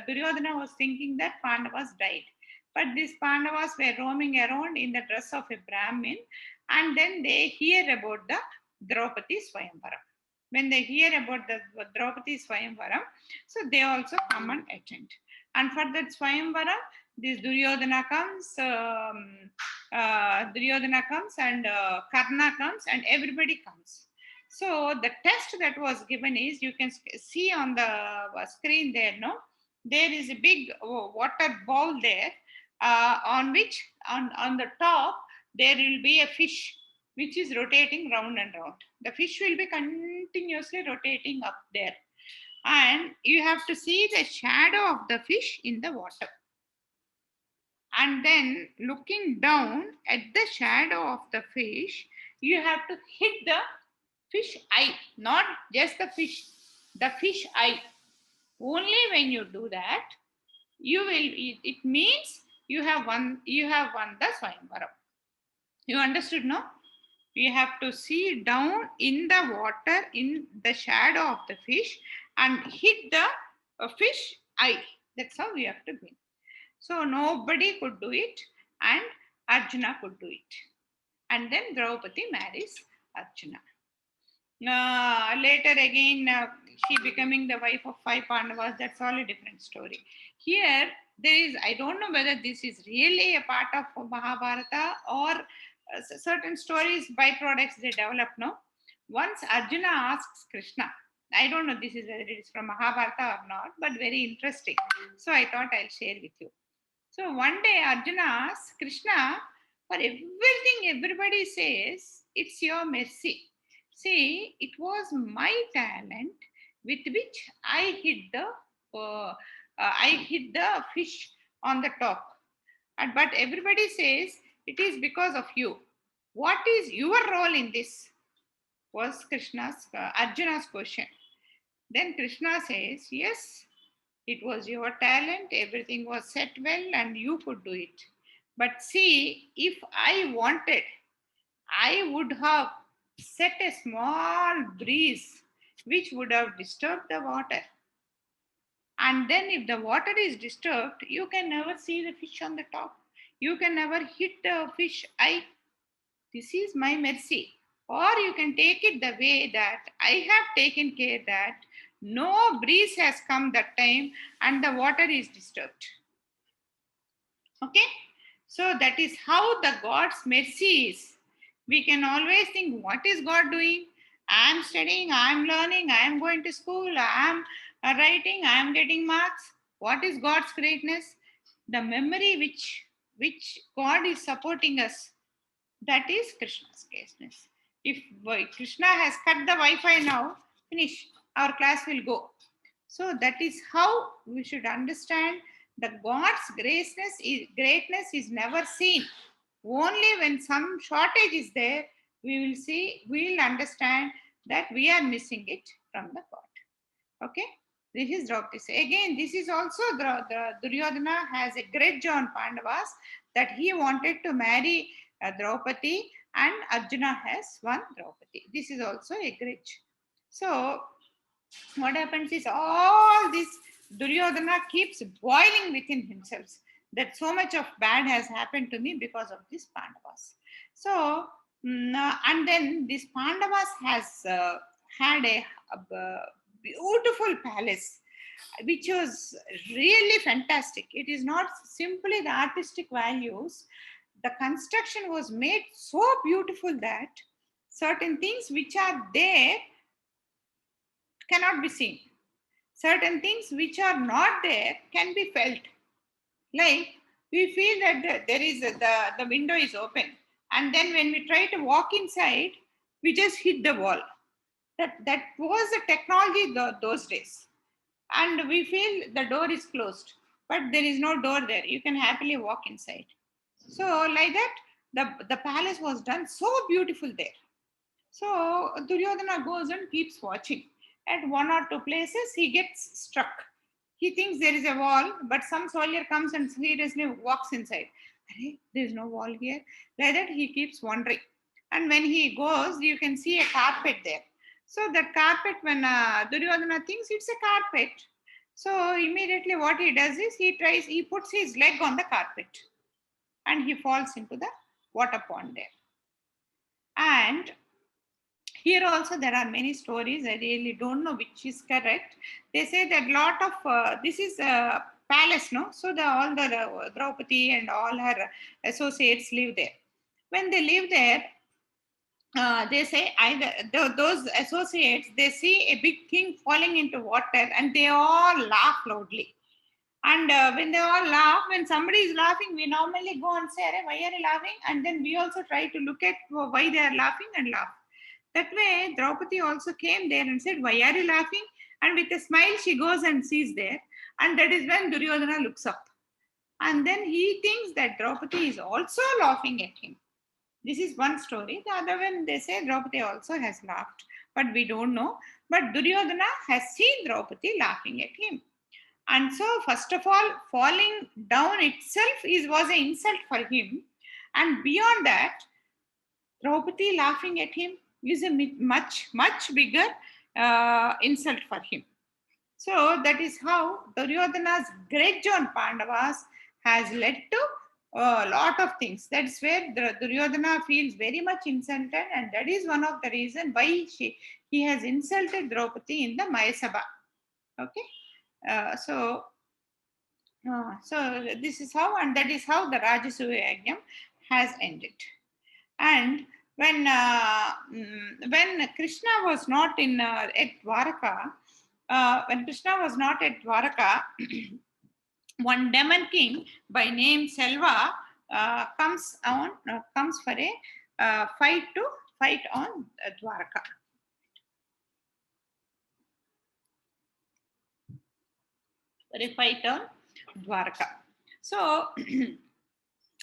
Duryodhana was thinking that Pandavas died. But these Pandavas were roaming around in the dress of a Brahmin, and then they hear about the Draupadi Swayamvaram. When they hear about the Draupadi Swayamvaram, so they also come and attend. And for that Swayamvaram, this Duryodhana comes, and Karna comes, and everybody comes. So the test that was given is, you can see on the screen there, no? There is a big water bowl there, on which, on the top, there will be a fish which is rotating round and round. The fish will be continuously rotating up there, and you have to see the shadow of the fish in the water. And then looking down at the shadow of the fish, you have to hit the fish eye, not just the fish eye. Only when you do that, it means you have won the Swayamvaram. You understood, no? You have to see down in the water, in the shadow of the fish, and hit the fish eye. That's how you have to win. So nobody could do it, and Arjuna could do it. And then Draupadi marries Arjuna. Later again, she becoming the wife of 5 Pandavas. That's all a different story. Here, I don't know whether this is really a part of Mahabharata, or certain stories, byproducts they develop, no? Once Arjuna asks Krishna, I don't know this is whether it is from Mahabharata or not, but very interesting. So I thought I'll share with you. So one day Arjuna asks Krishna, for everything everybody says, it's your mercy. See, it was my talent with which I hit the fish on the top. But everybody says it is because of you. What is your role in this? Was Arjuna's question. Then Krishna says, yes, it was your talent, everything was set well, and you could do it. But see, if I wanted, I would have set a small breeze which would have disturbed the water. And then, if the water is disturbed, you can never see the fish on the top. You can never hit the fish eye. This is my mercy. Or you can take it the way that I have taken care that No breeze has come that time and the water is disturbed. Okay, so that is how the God's mercy is. We can always think, what is God doing? I am studying, I am learning, I am going to school, I am writing, I am getting marks. What is God's greatness? The memory which God is supporting us, that is Krishna's greatness. If Krishna has cut the Wi-Fi now, finish, our class will go. So that is how we should understand that God's greatness is never seen. Only when some shortage is there, we will understand that we are missing it from the God. Okay, this is Draupadi. Again, this is also the Duryodhana has a grudge on Pandavas that he wanted to marry Draupadi and Arjuna has won Draupadi. This is also a grudge. So what happens is all this Duryodhana keeps boiling within himself that so much of bad has happened to me because of these Pandavas. So, and then this Pandavas has had a beautiful palace which was really fantastic. It is not simply the artistic values. The construction was made so beautiful that certain things which are there cannot be seen. Certain things which are not there can be felt. Like we feel that the window is open, and then when we try to walk inside, we just hit the wall. That was the technology those days, and we feel the door is closed, but there is no door there. You can happily walk inside. So like that, the palace was done so beautiful there. So Duryodhana goes and keeps watching. At one or two places, he gets struck. He thinks there is a wall, but some soldier comes and seriously walks inside. There is no wall here. Like that, he keeps wondering. And when he goes, you can see a carpet there. So that carpet, when Duryodhana thinks it's a carpet, so immediately what he does is he puts his leg on the carpet and he falls into the water pond there. And here also there are many stories. I really don't know which is correct. They say that lot of this is a palace, no? So all the Draupadi and all her associates live there. When they live there, they say either those associates, they see a big king falling into water and they all laugh loudly. And when they all laugh, when somebody is laughing, we normally go and say, why are you laughing? And then we also try to look at why they are laughing and laugh. That way, Draupadi also came there and said, why are you laughing? And with a smile, she goes and sees there. And that is when Duryodhana looks up. And then he thinks that Draupadi is also laughing at him. This is one story. The other one, they say Draupadi also has laughed. But we don't know. But Duryodhana has seen Draupadi laughing at him. And so, first of all, falling down itself was an insult for him. And beyond that, Draupadi laughing at him is a much, much bigger insult for him. So, that is how Duryodhana's grudge on Pandavas has led to a lot of things. That's where Duryodhana feels very much insulted, and that is one of the reasons why he has insulted Draupadi in the Mayasabha. Okay. So this is how, and that is how the Rajasuya Yajnam has ended. And when Krishna was not at Dwaraka, one demon king by name Selva comes for a fight on Dwaraka. For a fight on Dwaraka. So,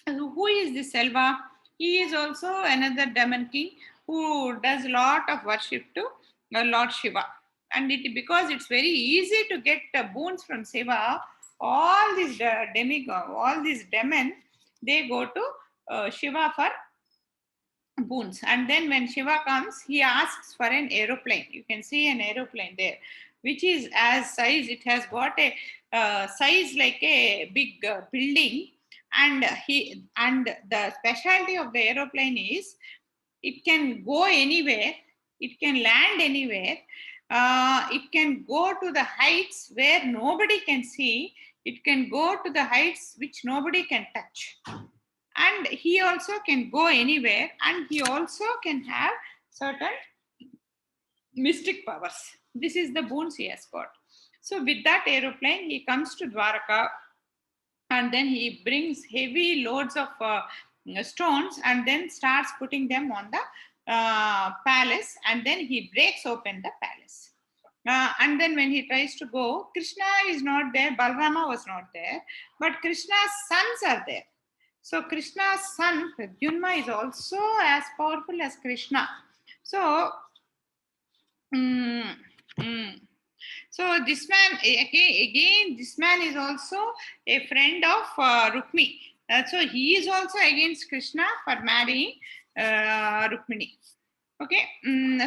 who is this Selva? He is also another demon king who does a lot of worship to Lord Shiva. And because it's very easy to get boons from Shiva, all these demons, they go to Shiva for boons. And then when Shiva comes, he asks for an aeroplane. You can see an aeroplane there, which is as size, it has got a size like a big building. And the specialty of the aeroplane is it can go anywhere, it can land anywhere, It can go to the heights where nobody can see. It can go to the heights which nobody can touch. And he also can go anywhere, and he also can have certain mystic powers. This is the boons he has got. So with that aeroplane, he comes to Dwaraka, and then he brings heavy loads of stones and then starts putting them on the palace, and then he breaks open the palace. And then when he tries to go, Krishna is not there, Balrama was not there, but Krishna's sons are there. So Krishna's son Pradyumna is also as powerful as Krishna. So mm, mm. So this man again this man is also a friend of Rukmi. So he is also against Krishna for marrying Rukmini. Okay,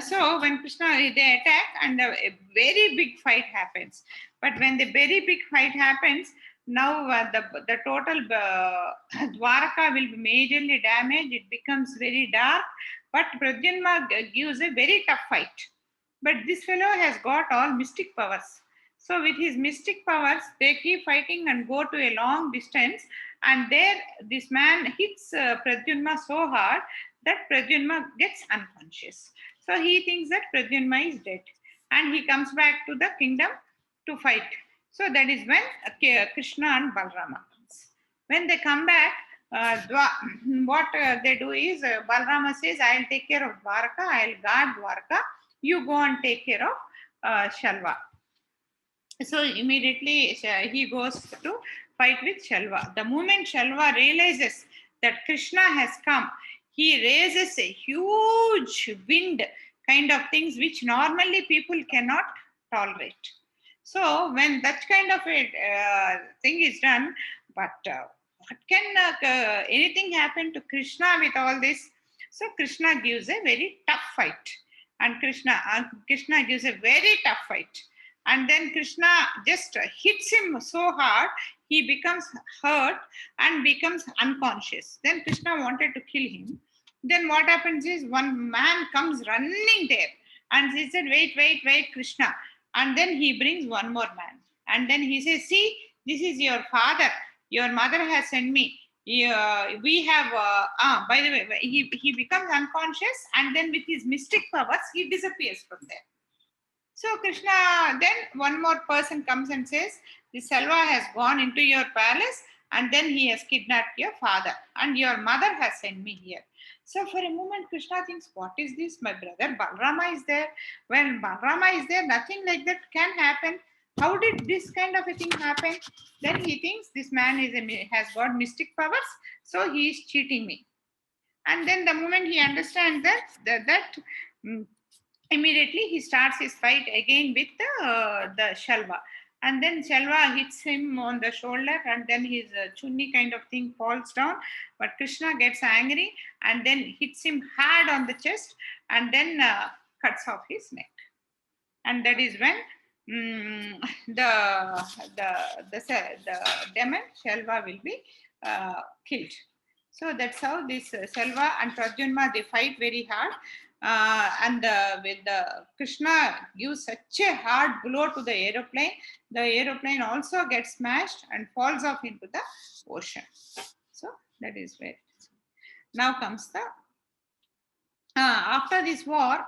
so when Krishna they attack, and a very big fight happens. But when the very big fight happens, now the total Dwaraka will be majorly damaged. It becomes very dark. But Pradyumna gives a very tough fight. But this fellow has got all mystic powers. So with his mystic powers, they keep fighting and go to a long distance. And there, this man hits Pradyumna so hard that Pradyumna gets unconscious. So he thinks that Pradyumna is dead, and he comes back to the kingdom to fight. So that is when Krishna and Balrama comes. When they come back, what they do is Balrama says, "I'll take care of Dwaraka. I'll guard Dwaraka. You go and take care of Shalva." So immediately he goes to fight with Shalva. The moment Shalva realizes that Krishna has come, he raises a huge wind kind of things which normally people cannot tolerate. So when that kind of a thing is done, but what can anything happen to Krishna with all this? So Krishna gives a very tough fight, and Krishna gives a very tough fight, and then Krishna just hits him so hard he becomes hurt and becomes unconscious. Then Krishna wanted to kill him. Then what happens is one man comes running there, and he said, "Wait, wait, wait, Krishna." And then he brings one more man, and then he says, "See, this is your father. Your mother has sent me. We have by the way, he becomes unconscious, and then with his mystic powers he disappears from there. So Krishna, then one more person comes and says, the Selva has gone into your palace, and then he has kidnapped your father, and your mother has sent me here. So for a moment, Krishna thinks, what is this? My brother Balrama is there. When Balrama is there, nothing like that can happen. How did this kind of a thing happen? Then he thinks this man has got mystic powers, so he is cheating me. And then the moment he understands that immediately he starts his fight again with the Shalva. And then Shalva hits him on the shoulder, and then his chunni kind of thing falls down. But Krishna gets angry and then hits him hard on the chest, and then cuts off his neck. And that is when the demon Shalva will be killed. So that's how this Selva and Pradyumna, they fight very hard. And with the Krishna gives such a hard blow to the aeroplane also gets smashed and falls off into the ocean. So that is where. Now comes the after this war,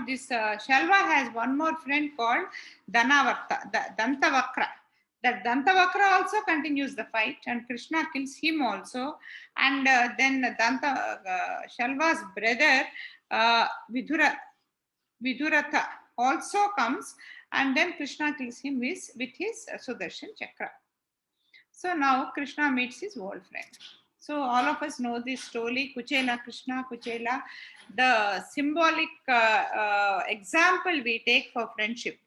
this Shalva has one more friend called Dantavakra. That Dantavakra also continues the fight, and Krishna kills him also. And then Shalva's brother Viduratha also comes, and then Krishna kills him with his Sudarshan Chakra. So now Krishna meets his old friend. So all of us know this story, Kuchela, Krishna, Kuchela, the symbolic example we take for friendship.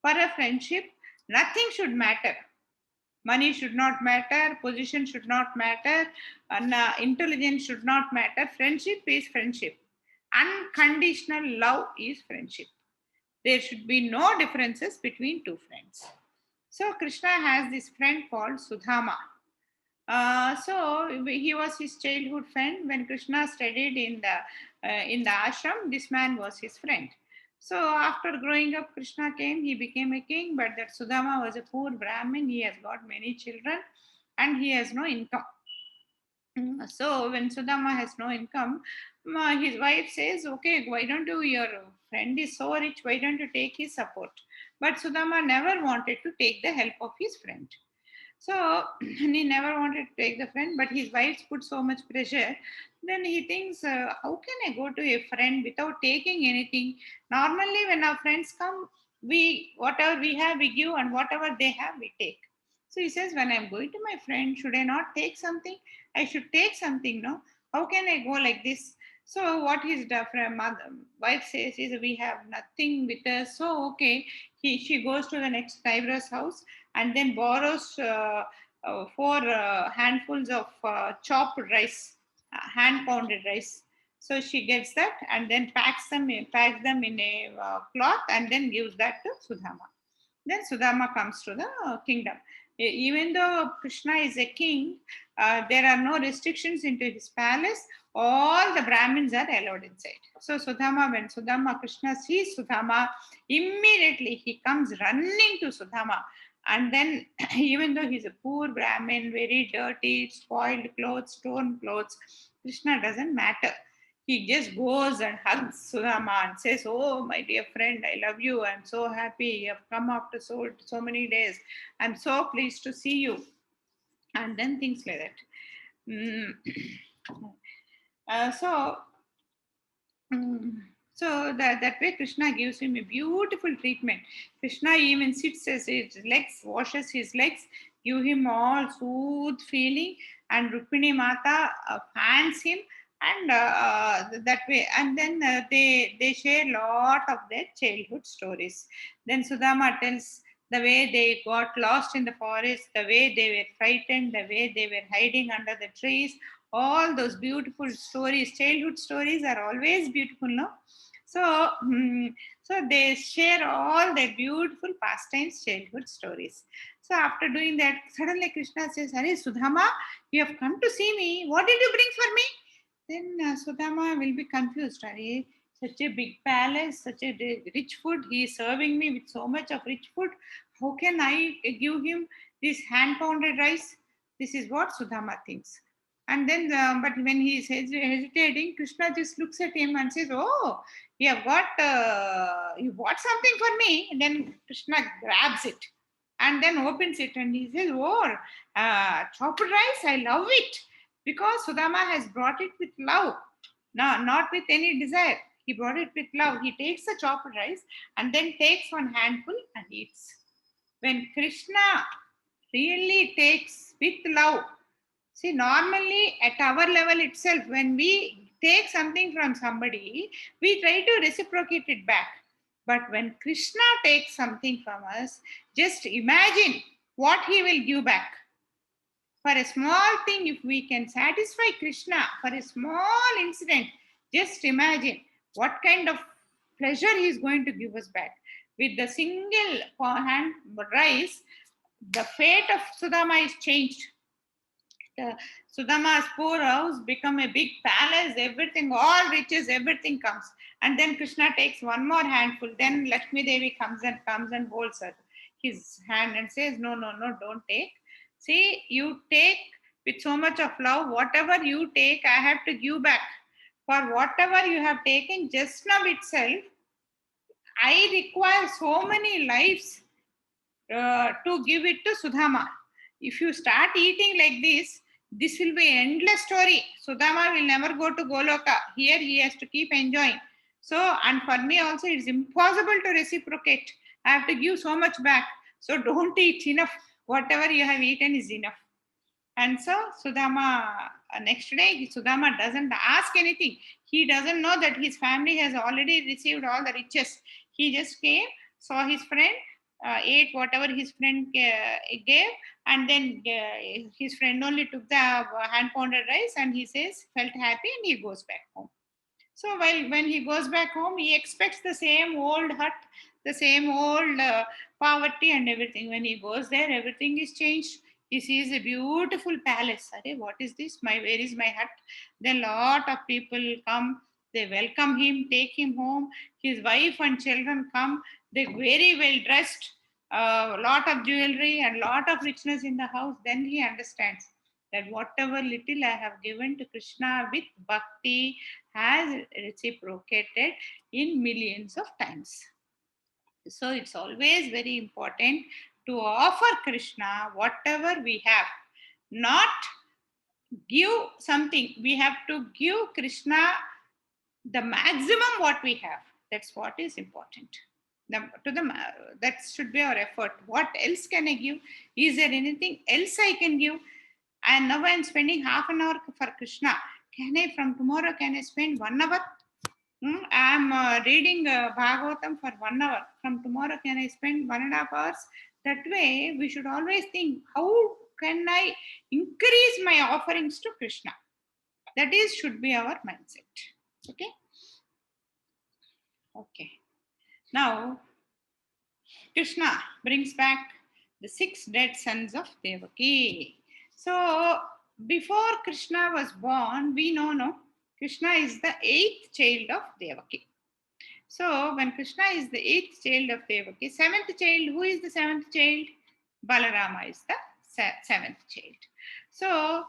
For a friendship, nothing should matter. Money should not matter, position should not matter, and intelligence should not matter. Friendship is friendship. Unconditional love is friendship. There should be no differences between two friends. So Krishna has this friend called Sudama. So he was his childhood friend. When Krishna studied in the ashram, this man was his friend. So after growing up, Krishna came, he became a king, but that Sudama was a poor Brahmin. He has got many children and he has no income. So when Sudama has no income, his wife says, okay, why don't you, your friend is so rich, why don't you take his support? But Sudama never wanted to take the help of his friend. So he never wanted to take the friend, but his wife put so much pressure. Then he thinks, how can I go to a friend without taking anything? Normally, when our friends come, we whatever we have, we give, and whatever they have, we take. So he says, when I'm going to my friend, should I not take something? I should take something, no? How can I go like this? So what his mother, wife says is, we have nothing with us. So okay, she goes to the next neighbor's house and then borrows four handfuls of chopped rice, hand pounded rice. So she gets that and then packs them in a cloth and then gives that to Sudama. Then Sudama comes to the kingdom. Even though Krishna is a king, there are no restrictions into his palace. All the Brahmins are allowed inside. So when Sudama, Krishna sees Sudama, immediately he comes running to Sudama. And then, even though he's a poor Brahmin, very dirty, spoiled clothes, torn clothes, Krishna doesn't matter. He just goes and hugs Sudama and says, oh, my dear friend, I love you. I'm so happy. You have come after so many days. I'm so pleased to see you. And then things like that. Mm. So, that way Krishna gives him a beautiful treatment. Krishna even sits as his legs, washes his legs, give him all soothe feeling, and Rukmini Mata fans him, and that way. And then they share a lot of their childhood stories. Then Sudama tells the way they got lost in the forest, the way they were frightened, the way they were hiding under the trees, all those beautiful stories. Childhood stories are always beautiful, no? So so they share all their beautiful pastimes, childhood stories. So after doing that, suddenly Krishna says, Hare Sudama, you have come to see me, what did you bring for me? Then Sudama will be confused. Hare, such a big palace, such a rich food, he is serving me with so much of rich food, how can I give him this hand pounded rice? This is what Sudama thinks. And then, but when he is hesitating, Krishna just looks at him and says, "Oh, you have you bought something for me." And then Krishna grabs it and then opens it and he says, "Oh, chopped rice, I love it because Sudama has brought it with love, no, not with any desire. He brought it with love. He takes the chopped rice and then takes one handful and eats." When Krishna really takes with love, see, normally at our level itself, when we take something from somebody, we try to reciprocate it back. But when Krishna takes something from us, just imagine what he will give back. For a small thing, if we can satisfy Krishna for a small incident, just imagine what kind of pleasure he is going to give us back. With the single hand rice, the fate of Sudama is changed. Sudama's poor house become a big palace, everything, all riches, everything comes. And then Krishna takes one more handful. Then Lakshmi Devi comes and holds his hand and says, no, no, no, don't take. See, you take with so much of love. Whatever you take, I have to give back. For whatever you have taken just now itself, I require so many lives to give it to Sudama. If you start eating like this will be an endless story. Sudama will never go to Goloka. Here he has to keep enjoying. So, and for me also, it's impossible to reciprocate. I have to give so much back. So, don't eat enough. Whatever you have eaten is enough. And so Sudama, next day, Sudama doesn't ask anything. He doesn't know that his family has already received all the riches. He just came, saw his friend, ate whatever his friend gave, and then his friend only took the hand pounded rice and he says, felt happy and he goes back home. So when he goes back home, he expects the same old hut, the same old poverty and everything. When he goes there, everything is changed. He sees a beautiful palace. Arey, what is this? Where is my hut? Then lot of people come. They welcome him, take him home. His wife and children come. They're very well dressed, a lot of jewelry and lot of richness in the house. Then he understands that whatever little I have given to Krishna with bhakti has reciprocated in millions of times. So it's always very important to offer Krishna whatever we have, not give something. We have to give Krishna the maximum what we have. That's what is important. That should be our effort. What else can I give? Is there anything else I can give? And now I'm spending half an hour for Krishna. Can I from tomorrow? Can I spend 1 hour? I'm reading Bhagavatam for 1 hour. From tomorrow, can I spend 1.5 hours? That way, we should always think, how can I increase my offerings to Krishna? That is, should be our mindset. Okay? Okay. Now, Krishna brings back the 6 dead sons of Devaki. So, before Krishna was born, we know, no, Krishna is the 8th child of Devaki. So, when Krishna is the 8th child of Devaki, 7th child, who is the 7th child? Balarama is the 7th child. So,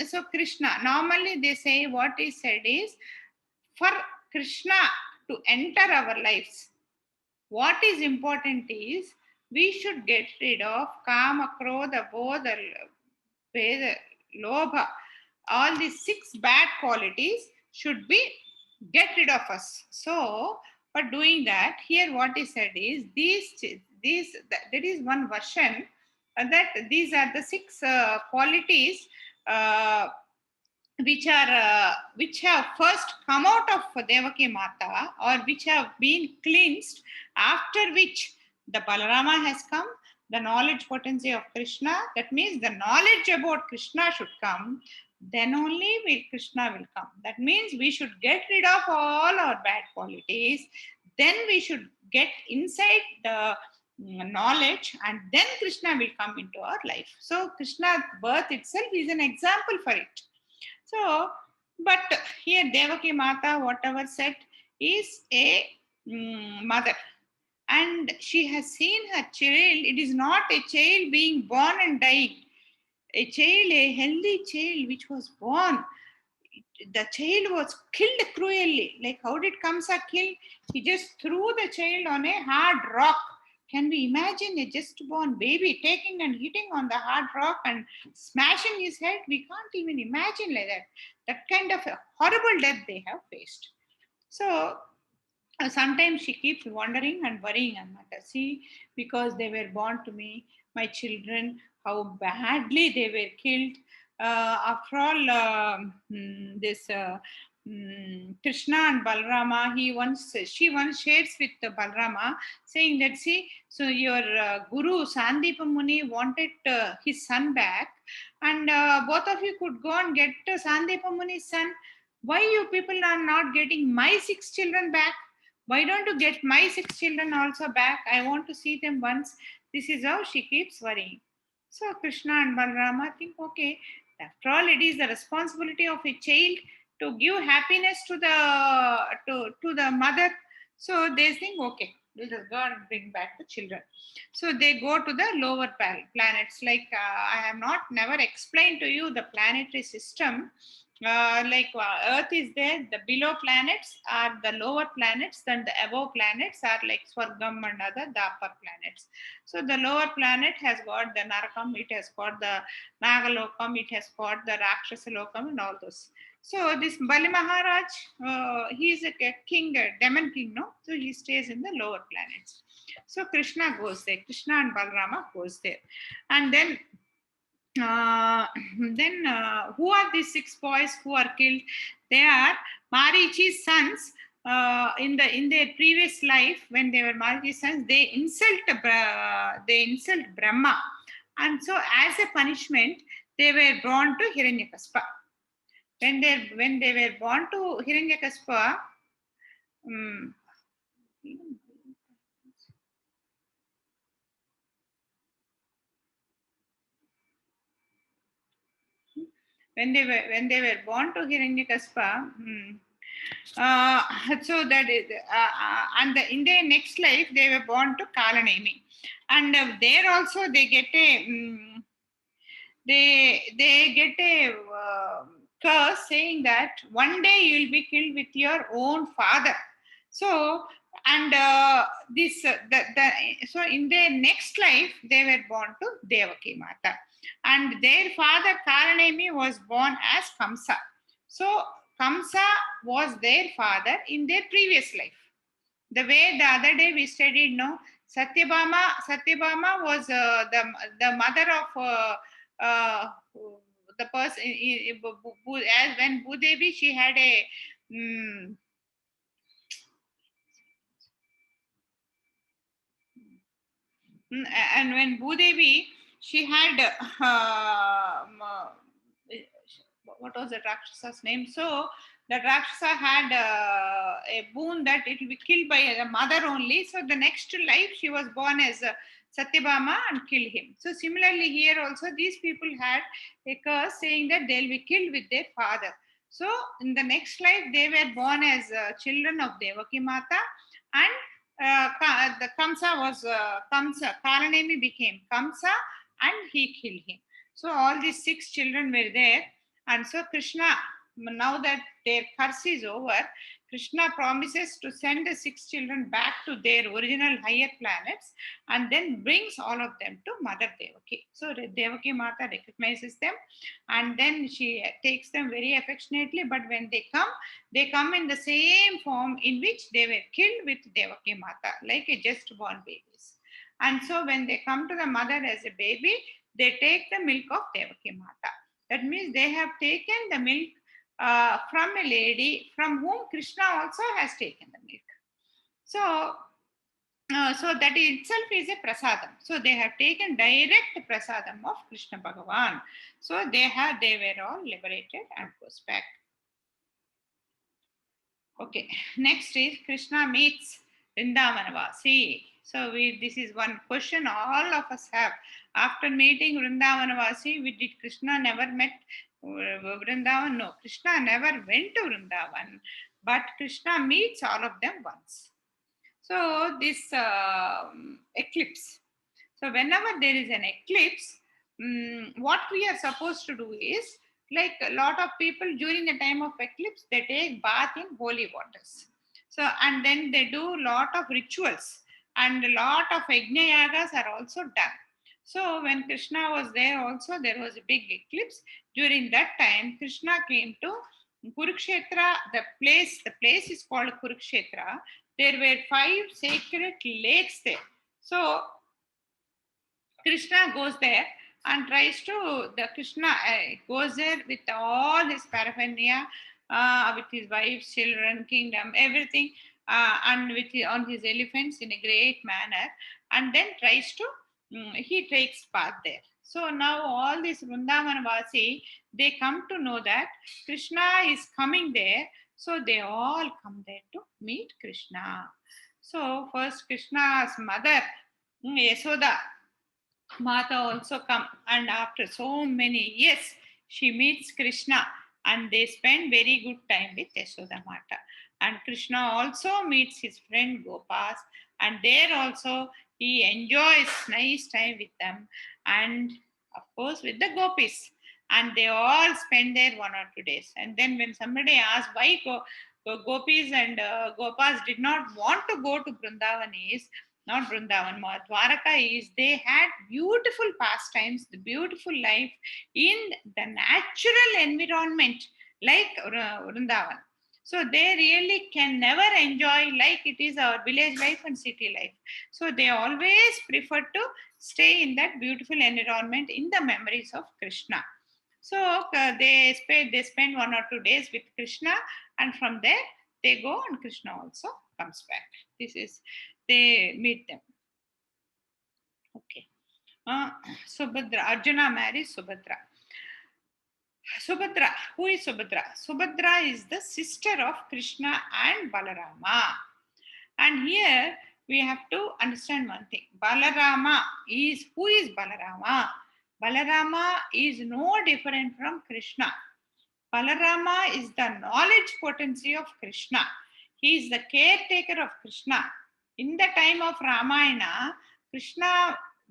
so Krishna, normally they say what is said is, for Krishna to enter our lives, what is important is we should get rid of Kama, Krodha, Bodha, Veda, Lobha. All these 6 bad qualities should be get rid of us. So, for doing that, here what is said is there is one version that these are the 6 qualities which have first come out of Devaki Mata, or which have been cleansed, after which the Balarama has come, the knowledge potency of Krishna, that means the knowledge about Krishna should come, then only Krishna will come. That means we should get rid of all our bad qualities, then we should get inside the knowledge, and then Krishna will come into our life. So Krishna's birth itself is an example for it. So, but here Devaki Mata, whatever said, is a mother, and she has seen her child. It is not a child being born and dying. A child, a healthy child which was born. The child was killed cruelly. Like, how did Kamsa kill? He just threw the child on a hard rock. Can we imagine a just born baby taking and hitting on the hard rock and smashing his head? We can't even imagine like that. That kind of a horrible death they have faced. So sometimes she keeps wondering and worrying, Amata. See, because they were born to me, my children, how badly they were killed. After all, this Krishna and Balrama, she once shares with Balrama, saying that, see, so your guru Sandipa Muni wanted his son back, and both of you could go and get Sandipa Muni's son. Why you people are not getting my 6 children back? Why don't you get my 6 children also back? I want to see them once. This is how she keeps worrying. So Krishna and Balrama think, okay, after all, it is the responsibility of a child to give happiness to the mother. So they think, okay, let us go and bring back the children. So they go to the lower planets. Like I have never explained to you the planetary system. Earth is there, the below planets are the lower planets, then the above planets are like Swargam and other, the upper planets. So the lower planet has got the Narakam, it has got the Nagalokam, it has got the Rakshasa Lokam and all those. So this Bali Maharaj, he is a king, a demon king, no? So he stays in the lower planets. So Krishna goes there, Krishna and Balrama goes there. And then who are these 6 boys who are killed? They are Marichi's sons. In their previous life, when they were Marichi's sons, they insult Brahma, and so as a punishment, they were born to Hiranyakaspa. When they were born to Hiranyakaspa, when they were born to Hiranyakaspa, So that is, in their next life, they were born to Kalanemi. And there also they get a they get a curse saying that one day you will be killed with your own father. So and this so in their next life they were born to Devaki Mata, and their father Kalanemi was born as Kamsa. So Kamsa was their father in their previous life. The way the other day we studied, no, Satyabhama was the mother of the person. As when Bhudevi, she had a mm, and when Bhudevi, she had what was the Rakshasa's name? So the Rakshasa had a boon that it will be killed by the mother only. So the next life she was born as Satyabhama and kill him. So similarly here also these people had a curse saying that they'll be killed with their father. So in the next life they were born as children of Devaki Mata, and the Kamsa was Kamsa. Kalanemi became Kamsa, and he killed him. So all these 6 children were there, and so Krishna, now that their curse is over, Krishna promises to send the 6 children back to their original higher planets, and then brings all of them to Mother Devaki. So Devaki Mata recognizes them, and then she takes them very affectionately. But when they come in the same form in which they were killed with Devaki Mata, like a just born babies. And so when they come to the mother as a baby, they take the milk of Devaki Mata. That means they have taken the milk from a lady from whom Krishna also has taken the milk. So, so that itself is a prasadam. So they have taken direct prasadam of Krishna Bhagavan. So they were all liberated and goes back. Okay, next is Krishna meets Vrindavanavasi. So this is one question all of us have. After meeting Vrindavanavasi, did Krishna never met Vrindavan? No, Krishna never went to Vrindavan, but Krishna meets all of them once. So this eclipse. So whenever there is an eclipse, what we are supposed to do is, like a lot of people during the time of eclipse, they take bath in holy waters. So and then they do lot of rituals, and a lot of yajna yagas are also done. So when Krishna was there also, there was a big eclipse. During that time, Krishna came to Kurukshetra. The place is called Kurukshetra. There were 5 sacred lakes there. So Krishna goes there and tries to, the Krishna goes there with all his paraphernalia, with his wives, children, kingdom, everything, and on his elephants in a great manner, and then tries to, he takes part there. So now all these Vrindavanavasi, they come to know that Krishna is coming there, so they all come there to meet Krishna. So first Krishna's mother, Yasoda, Mata also come, and after so many years, she meets Krishna, and they spend very good time with Yashoda Mata. And Krishna also meets his friend Gopas, and there also he enjoys nice time with them, and of course with the gopis. And they all spend there 1 or 2 days. And then when somebody asks why gopis and Gopas did not want to go to Vrindavan, is not Vrindavan, Dwaraka, is they had beautiful pastimes, the beautiful life in the natural environment like Vrindavan. So they really can never enjoy like it is our village life and city life. So they always prefer to stay in that beautiful environment in the memories of Krishna. So they spend 1 or 2 days with Krishna, and from there they go, and Krishna also comes back. This is, they meet them. Okay. Subhadra, Arjuna marries Subhadra. Subhadra, who is Subhadra? Subhadra is the sister of Krishna and Balarama. And here we have to understand one thing. Balarama is, who is Balarama? Balarama is no different from Krishna. Balarama is the knowledge potency of Krishna. He is the caretaker of Krishna. In the time of Ramayana,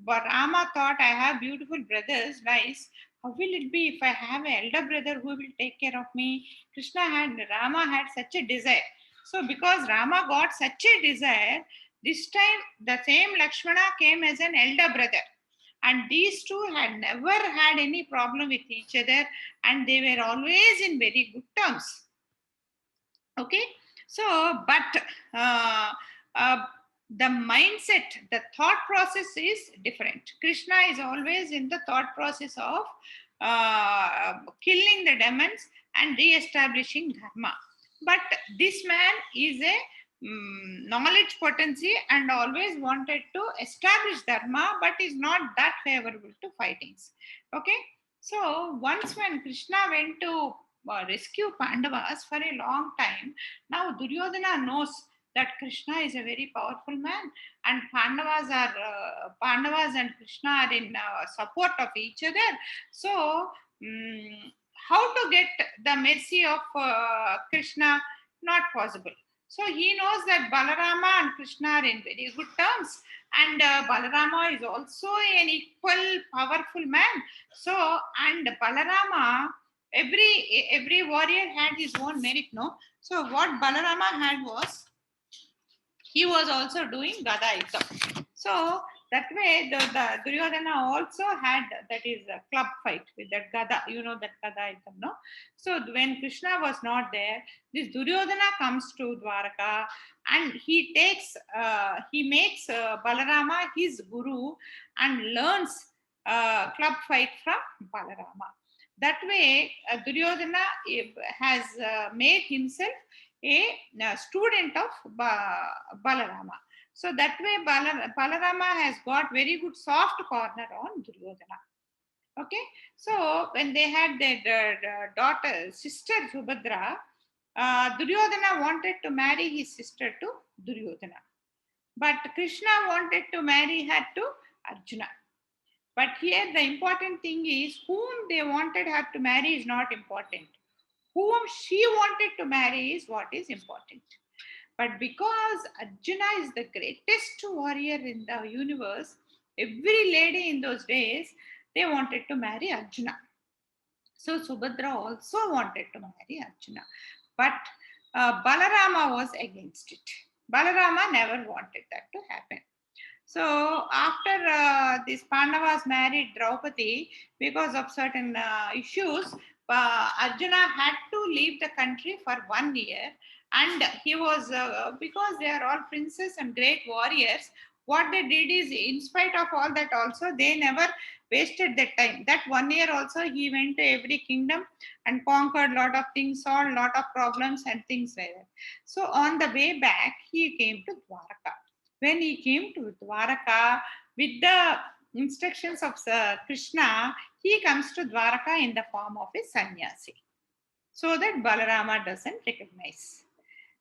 Rama thought, I have beautiful brothers, nice. How will it be if I have an elder brother who will take care of me? Rama had such a desire. So because Rama got such a desire, this time the same Lakshmana came as an elder brother. And these two had never had any problem with each other, and they were always in very good terms. Okay, so but the mindset, the thought process is different. Krishna is always in the thought process of killing the demons and re-establishing dharma. But this man is a knowledge potency and always wanted to establish dharma, but is not that favorable to fightings. Okay, so once when Krishna went to rescue Pandavas for a long time, now Duryodhana knows that Krishna is a very powerful man, and Pandavas and Krishna are in support of each other. So how to get the mercy of Krishna? Not possible. So he knows that Balarama and Krishna are in very good terms, and Balarama is also an equal powerful man. So, and Balarama, every warrior had his own merit, no? So what Balarama had was, he was also doing Gada Yuddham. So that way, the Duryodhana also had, that is a club fight with that Gada. You know that Gada Yuddham, no? So when Krishna was not there, this Duryodhana comes to Dwaraka, and he makes Balarama his guru and learns club fight from Balarama. That way, Duryodhana has made himself a student of Balarama. So that way, Balarama has got very good soft corner on Duryodhana. Okay, so when they had their daughter, sister Subhadra, Duryodhana wanted to marry his sister to Duryodhana, but Krishna wanted to marry her to Arjuna. But here the important thing is, whom they wanted her to marry is not important. Whom she wanted to marry is what is important. But because Arjuna is the greatest warrior in the universe, every lady in those days, they wanted to marry Arjuna. So Subhadra also wanted to marry Arjuna. But Balarama was against it. Balarama never wanted that to happen. So after this Pandavas married Draupadi, because of certain issues, Arjuna had to leave the country for 1 year, and he was because they are all princes and great warriors. What they did is, in spite of all that, also they never wasted that time. That 1 year also, he went to every kingdom and conquered lot of things, solved lot of problems and things like that. So on the way back, he came to Dwaraka. When he came to Dwaraka with the instructions of Krishna, he comes to Dwaraka in the form of a sannyasi, so that Balarama doesn't recognize.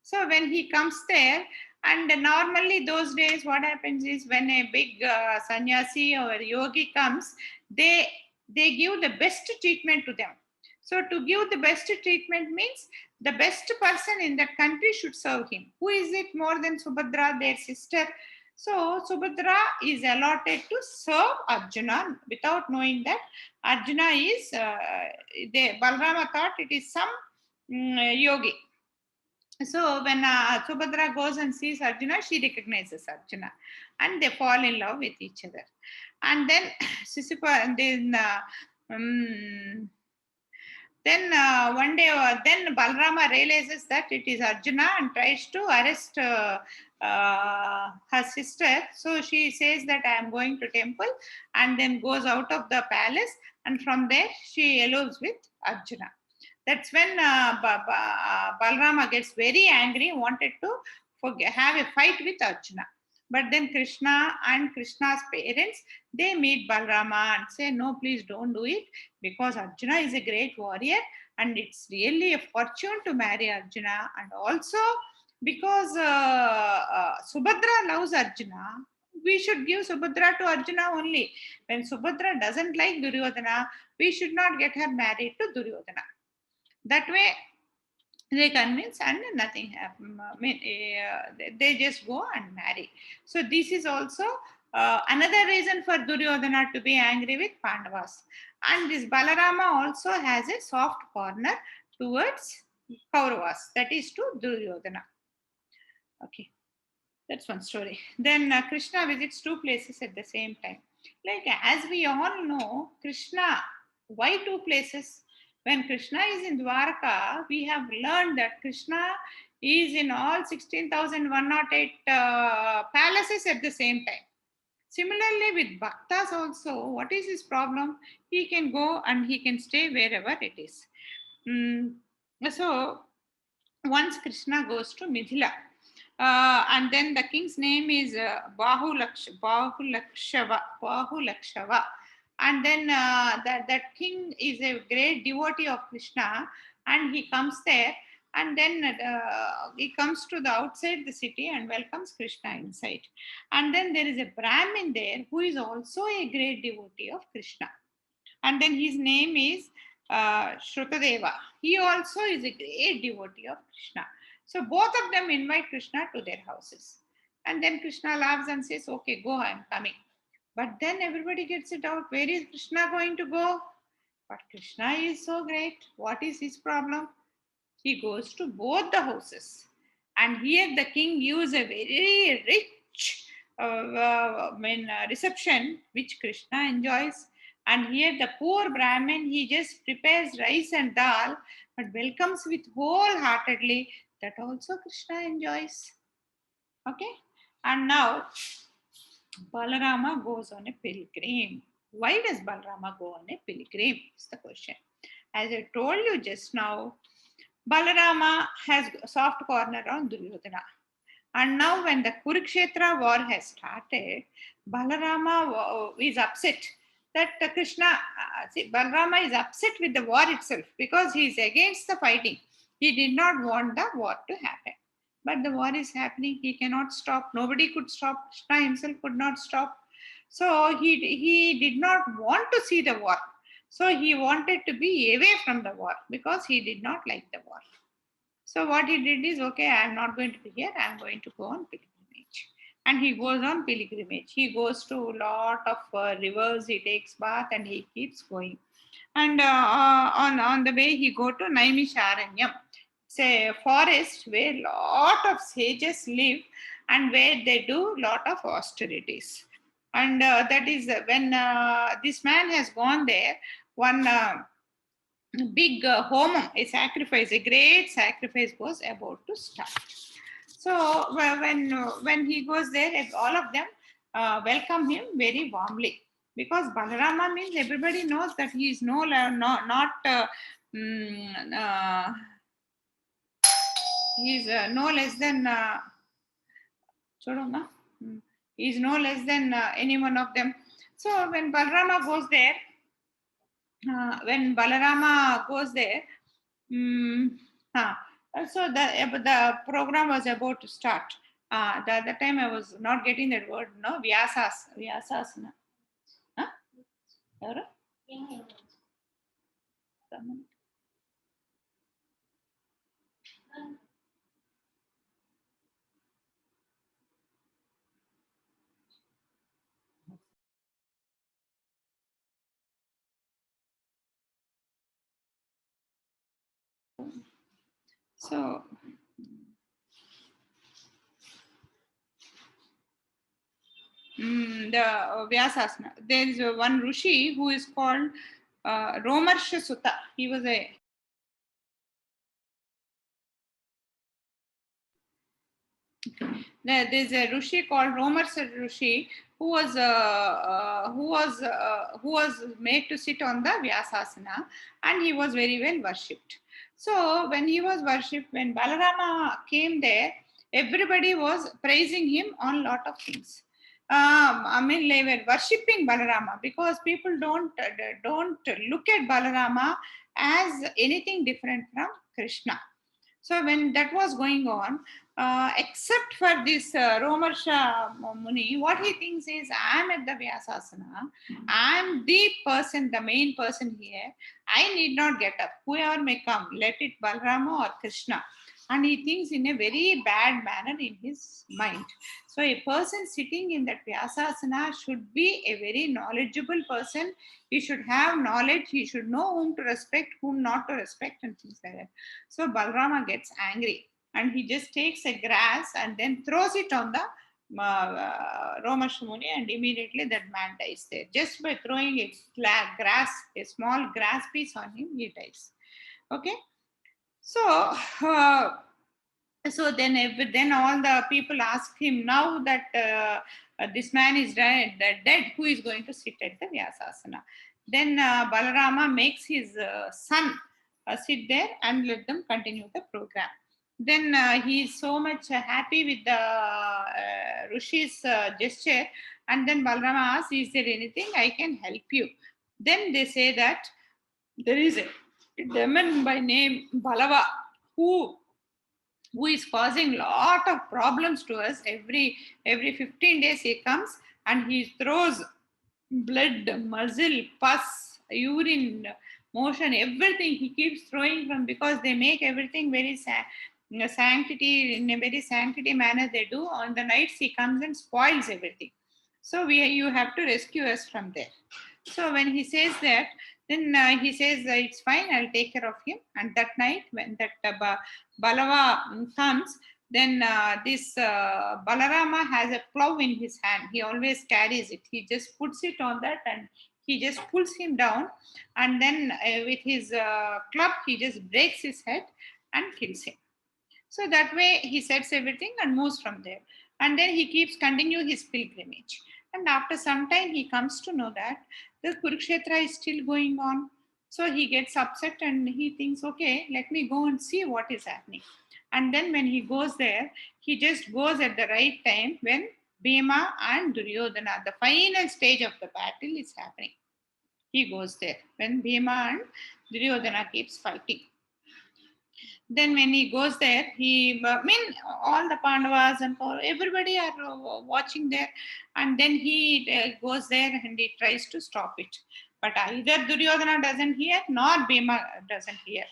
So when he comes there, and normally those days what happens is, when a big sannyasi or yogi comes, they give the best treatment to them. So to give the best treatment means the best person in that country should serve him. Who is it more than Subhadra, their sister? So Subhadra is allotted to serve Arjuna without knowing that Arjuna is, Balarama thought it is some yogi. So when Subhadra goes and sees Arjuna, she recognizes Arjuna, and they fall in love with each other. And then one day, then Balarama realizes that it is Arjuna and tries to arrest her sister. So she says that I am going to temple, and then goes out of the palace, and from there she elopes with Arjuna. That's when Balarama gets very angry, wanted to have a fight with Arjuna. But then Krishna and Krishna's parents, they meet Balarama and say, no, please don't do it, because Arjuna is a great warrior, and it's really a fortune to marry Arjuna. And also because Subhadra loves Arjuna, we should give Subhadra to Arjuna only. When Subhadra doesn't like Duryodhana, we should not get her married to Duryodhana. That way, they convince and nothing happens. They just go and marry. So this is also another reason for Duryodhana to be angry with Pandavas. And this Balarama also has a soft corner towards Kauravas, that is to Duryodhana. Okay, that's one story. Then Krishna visits two places at the same time. Like as we all know, Krishna, why two places? When Krishna is in Dwarka, we have learned that Krishna is in all 16,108 palaces at the same time. Similarly, with Bhaktas also, what is his problem? He can go and he can stay wherever it is. So, once Krishna goes to Mithila, and then the king's name is Bahulakshava. And then that king is a great devotee of Krishna, and he comes there, and then he comes to the outside the city and welcomes Krishna inside. And then there is a Brahmin there who is also a great devotee of Krishna. And then his name is Shrutadeva. He also is a great devotee of Krishna. So both of them invite Krishna to their houses. And then Krishna laughs and says, okay, go, I'm coming. But then everybody gets it out. Where is Krishna going to go? But Krishna is so great. What is his problem? He goes to both the houses. And here the king gives a very rich reception, which Krishna enjoys. And here the poor Brahmin, he just prepares rice and dal, but welcomes with wholeheartedly. That also Krishna enjoys. Okay. And now Balarama goes on a pilgrim. Why does Balarama go on a pilgrim? Is the question. As I told you just now, Balarama has a soft corner on Duryodhana. And now, when the Kurukshetra war has started, Balarama is upset that Krishna, Balarama is upset with the war itself because he is against the fighting. He did not want the war to happen. But the war is happening. He cannot stop. Nobody could stop. Krishna himself could not stop. So he did not want to see the war. So he wanted to be away from the war because he did not like the war. So what he did is, okay, I am not going to be here. I am going to go on pilgrimage. And he goes on pilgrimage. He goes to a lot of rivers. He takes bath and he keeps going. And on the way, he go to Naimisharanyam. It's a forest where lot of sages live and where they do lot of austerities. And that is when this man has gone there, one big homam, a sacrifice, a great sacrifice was about to start. So when he goes there, all of them welcome him very warmly because Balarama means everybody knows that he is he is no less than he is no less than any one of them. So when Balarama goes there, so the program was about to start. The time I was not getting that word, no, Vyasasana. Huh? So the Vyasasana. There is one Rishi who is called Romarsha Sutta. He was there's a Rishi called Romarsha Rishi who was made to sit on the Vyasasana, and he was very well worshipped. So when he was worshipped, when Balarama came there, everybody was praising him on lot of things. They were worshipping Balarama because people don't look at Balarama as anything different from Krishna. So when that was going on, except for this Romarsha Muni, what he thinks is, I am at the Vyasasana, I am the person, the main person here. I need not get up. Whoever may come, let it Balrama or Krishna. And he thinks in a very bad manner in his mind. So a person sitting in that Vyasasana should be a very knowledgeable person. He should have knowledge. He should know whom to respect, whom not to respect, and things like that. So Balrama gets angry and he just takes a grass and then throws it on the Romashamuni, and immediately that man dies there. Just by throwing a grass, a small grass piece on him, he dies. Okay. So, then all the people ask him, now that this man is dead, who is going to sit at the Vyasasana? Then Balarama makes his son sit there and let them continue the program. Then he is so much happy with the Rishi's gesture, and then Balarama asks, is there anything I can help you? Then they say that there is a demon by name Balava who is causing lot of problems to us. Every 15 days he comes and he throws blood, muzzle, pus, urine, motion, everything he keeps throwing from, because they make everything very sanctity, in a very sanctity manner they do. On the nights he comes and spoils everything. So you have to rescue us from there. So when he says that, then he says, it's fine, I'll take care of him. And that night, when that Balava comes, then this Balarama has a plow in his hand. He always carries it. He just puts it on that and he just pulls him down. And then with his club, he just breaks his head and kills him. So that way he sets everything and moves from there. And then he keeps continue his pilgrimage. And after some time, he comes to know that the Kurukshetra is still going on. So he gets upset and he thinks, okay, let me go and see what is happening. And then when he goes there, he just goes at the right time when Bhima and Duryodhana, the final stage of the battle, is happening. He goes there when Bhima and Duryodhana keeps fighting. Then when he goes there, all the Pandavas and everybody are watching there, and then he goes there and he tries to stop it. But either Duryodhana doesn't hear nor Bhima doesn't hear.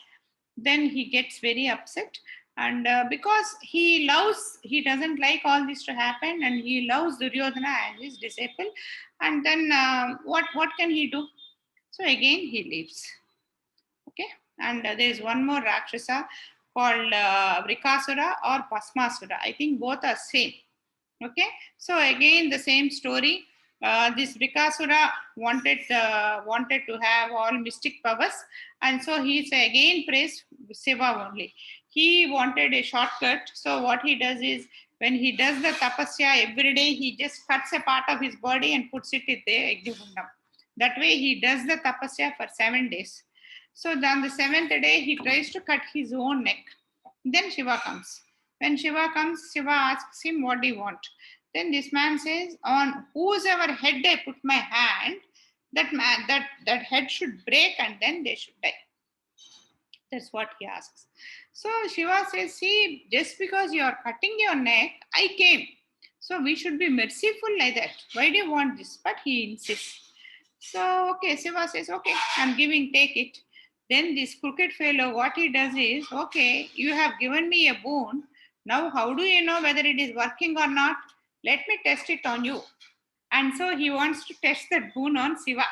Then he gets very upset, and because he doesn't like all this to happen, and he loves Duryodhana as his disciple. And then what can he do? So again he leaves. Okay, and there is one more Rakshasa called Vrikasura or Pasmasura. I think both are same. Okay, so again the same story. This Vrikasura wanted to have all mystic powers, and so he again praised Shiva only. He wanted a shortcut, so what he does is, when he does the tapasya every day, he just cuts a part of his body and puts it in the Yajnakundam. That way he does the tapasya for 7 days. So on the 7th day, he tries to cut his own neck. Then Shiva comes. When Shiva comes, Shiva asks him, what do you want? Then this man says, on whosever head I put my hand, that head should break and then they should die. That's what he asks. So Shiva says, see, just because you are cutting your neck, I came. So we should be merciful like that. Why do you want this? But he insists. So, okay, Shiva says, okay, I'm giving, take it. Then this crooked fellow, what he does is, okay, you have given me a boon. Now, how do you know whether it is working or not? Let me test it on you. And so he wants to test that boon on Shiva.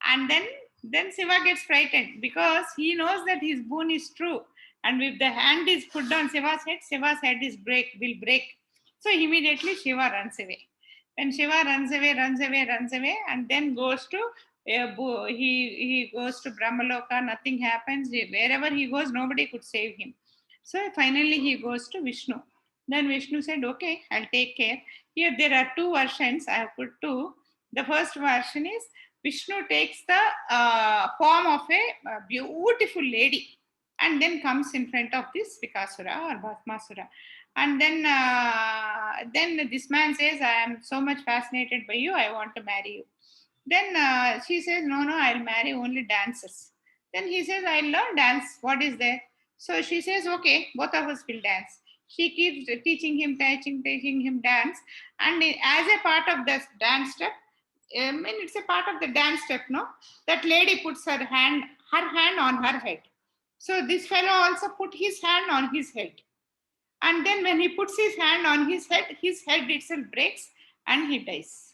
And then Shiva gets frightened because he knows that his boon is true. And if the hand is put on Shiva's head will break. So immediately Shiva runs away. When Shiva runs away, and then goes to he goes to Brahmaloka, nothing happens. Wherever he goes, nobody could save him. So finally he goes to Vishnu. Then Vishnu said, okay, I'll take care. Here there are two versions. I have put two. The first version is Vishnu takes the form of a beautiful lady and then comes in front of this Vikasura or Bhasmasura. And then this man says, I am so much fascinated by you, I want to marry you. Then she says, no, I'll marry only dancers. Then he says, I'll learn dance. What is there? So she says, okay, both of us will dance. She keeps teaching him dance. And as a part of this dance step, I mean, it's a part of the dance step, no? That lady puts her hand on her head. So this fellow also put his hand on his head. And then when he puts his hand on his head itself breaks and he dies.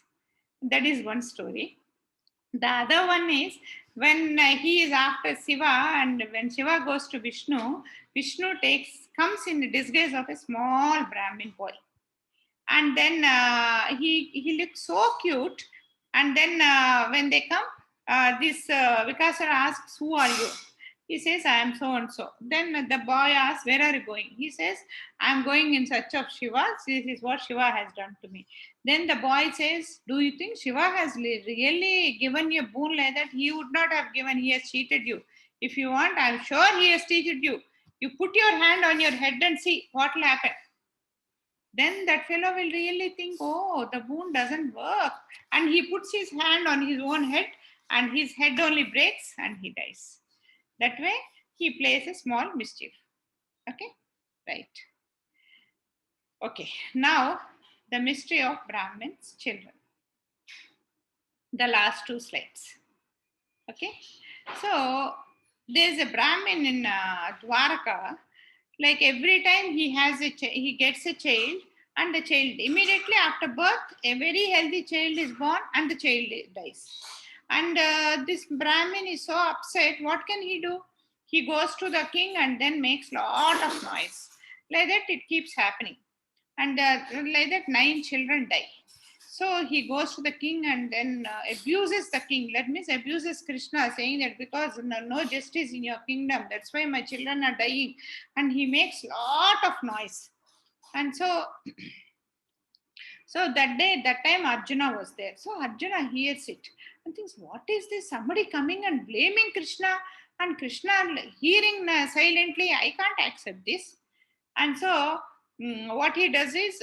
That is one story. The other one is when he is after Shiva, and when Shiva goes to Vishnu, Vishnu comes in the disguise of a small Brahmin boy, and then he looks so cute. And then when they come, this Vikasara asks, "Who are you?" He says, "I am so and so." Then the boy asks, "Where are you going?" He says, "I am going in search of Shiva. This is what Shiva has done to me." Then the boy says, "Do you think Shiva has really given you a boon like that? He would not have given. He has cheated you. If you want, I am sure he has cheated you. You put your hand on your head and see what will happen." Then that fellow will really think, oh, the boon doesn't work. And he puts his hand on his own head, and his head only breaks and he dies. That way, he plays a small mischief. Okay, right. Okay, now the mystery of Brahmin's children. The last two slides. Okay, so there's a Brahmin in Dwarka. Like every time he gets a child, and the child immediately after birth, a very healthy child is born, and the child dies. And this Brahmin is so upset. What can he do? He goes to the king and then makes lot of noise. Like that, it keeps happening, and like that, 9 children die. So he goes to the king and then abuses the king. That means abuses Krishna, saying that because no justice in your kingdom, that's why my children are dying. And he makes lot of noise. And so that time Arjuna was there. So Arjuna hears it and thinks, what is this? Somebody coming and blaming Krishna, and Krishna hearing silently, I can't accept this. And so what he does is,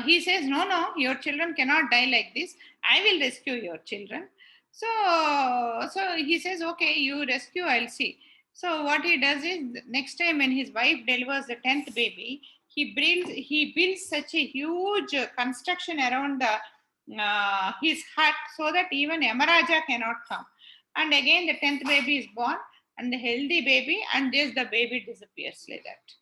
he says, no, your children cannot die like this. I will rescue your children. So he says, okay, you rescue, I'll see. So what he does is, next time when his wife delivers the 10th baby, he builds such a huge construction around his hut, so that even Yamaraja cannot come. And again the 10th baby is born, and the healthy baby, and this the baby disappears like that.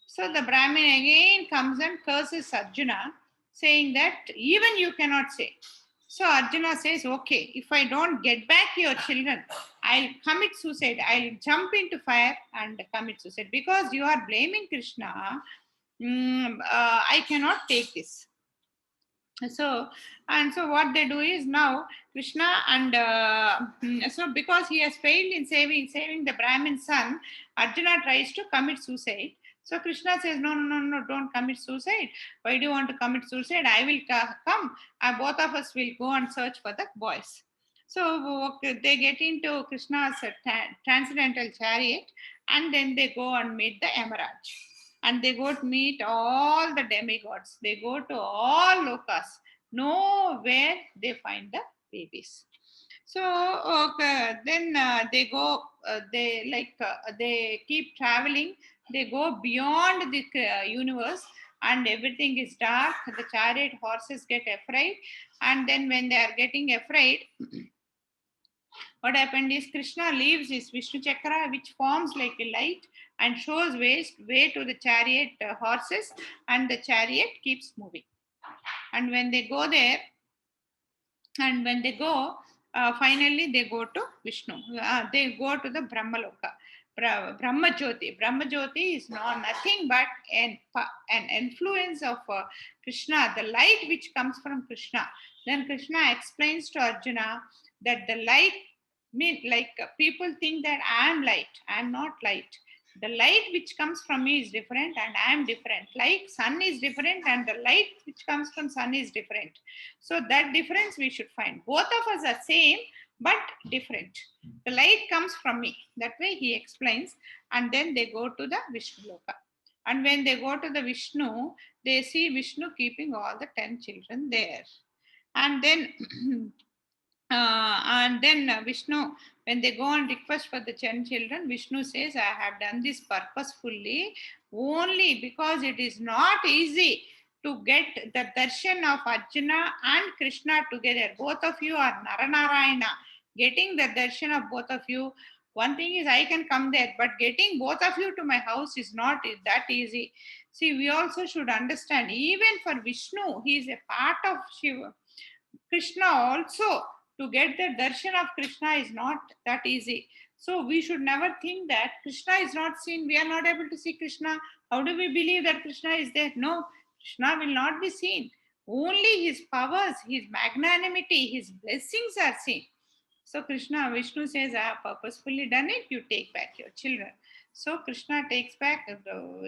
So the Brahmin again comes and curses Arjuna, saying that even you cannot say. So Arjuna says, okay, if I don't get back your children, I'll commit suicide. I'll jump into fire and commit suicide, because you are blaming Krishna. I cannot take this. So what they do is, now Krishna and so because he has failed in saving the Brahmin son, Arjuna tries to commit suicide. So Krishna says, no, don't commit suicide. Why do you want to commit suicide? I will come. Both of us will go and search for the boys. So they get into Krishna's transcendental chariot, and then they go and meet the Yamaraj. And they go to meet all the demigods. They go to all lokas. Nowhere they find the babies. So then they go. They keep traveling. They go beyond the universe, and everything is dark. The chariot horses get afraid, and then when they are getting afraid, what happened is Krishna leaves his Vishnu Chakra, which forms like a light, and shows way to the chariot horses, and the chariot keeps moving. And when they go there, and when they go, finally they go to Vishnu. They go to the Brahmaloka. Brahma Jyoti is nothing but an influence of Krishna, the light which comes from Krishna. Then Krishna explains to Arjuna that the light, people think that I am light. I am not light. The light which comes from me is different, and I am different. Like sun is different, and the light which comes from sun is different. So that difference we should find. Both of us are same but different. The light comes from me. That way he explains. And then they go to the Vishnu Loka. And when they go to the Vishnu, they see Vishnu keeping all the 10 children there. And then And then Vishnu, when they go and request for the 10 children, Vishnu says, I have done this purposefully only because it is not easy to get the darshan of Arjuna and Krishna together. Both of you are Naranarayana. Getting the darshan of both of you, one thing is I can come there, but getting both of you to my house is not that easy. See, we also should understand, even for Vishnu, he is a part of Shiva. Krishna also, to get the darshan of Krishna is not that easy. So we should never think that Krishna is not seen. We are not able to see Krishna. How do we believe that Krishna is there? No, Krishna will not be seen. Only his powers, his magnanimity, his blessings are seen. So Krishna, Vishnu says, I have purposefully done it. You take back your children. So Krishna takes back,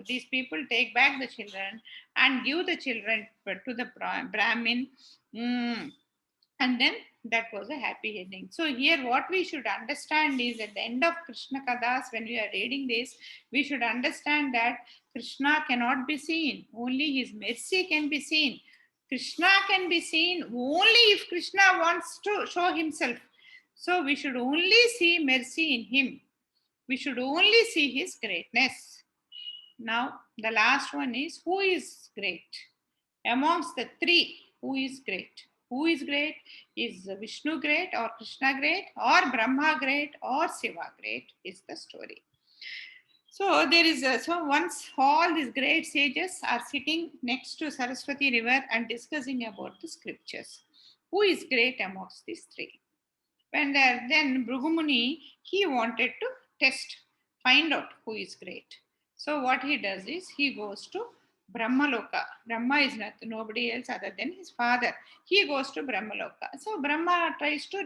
these people take back the children and give the children to the Brahmin. And then that was a happy ending. So here what we should understand is, at the end of Krishna Kathas, when we are reading this, we should understand that Krishna cannot be seen. Only his mercy can be seen. Krishna can be seen only if Krishna wants to show himself. So we should only see mercy in him. We should only see his greatness. Now the last one is, who is great? Amongst the three, who is great? Who is great? Is Vishnu great, or Krishna great, or Brahma great, or Shiva great? Is the story. So there is so once all these great sages are sitting next to Saraswati river and discussing about the scriptures. Who is great amongst these three? When then Bhrugumuni, he wanted to test, find out who is great. So what he does is, he goes to Brahmaloka. Brahma is nobody else other than his father. He goes to Brahmaloka. So Brahma tries to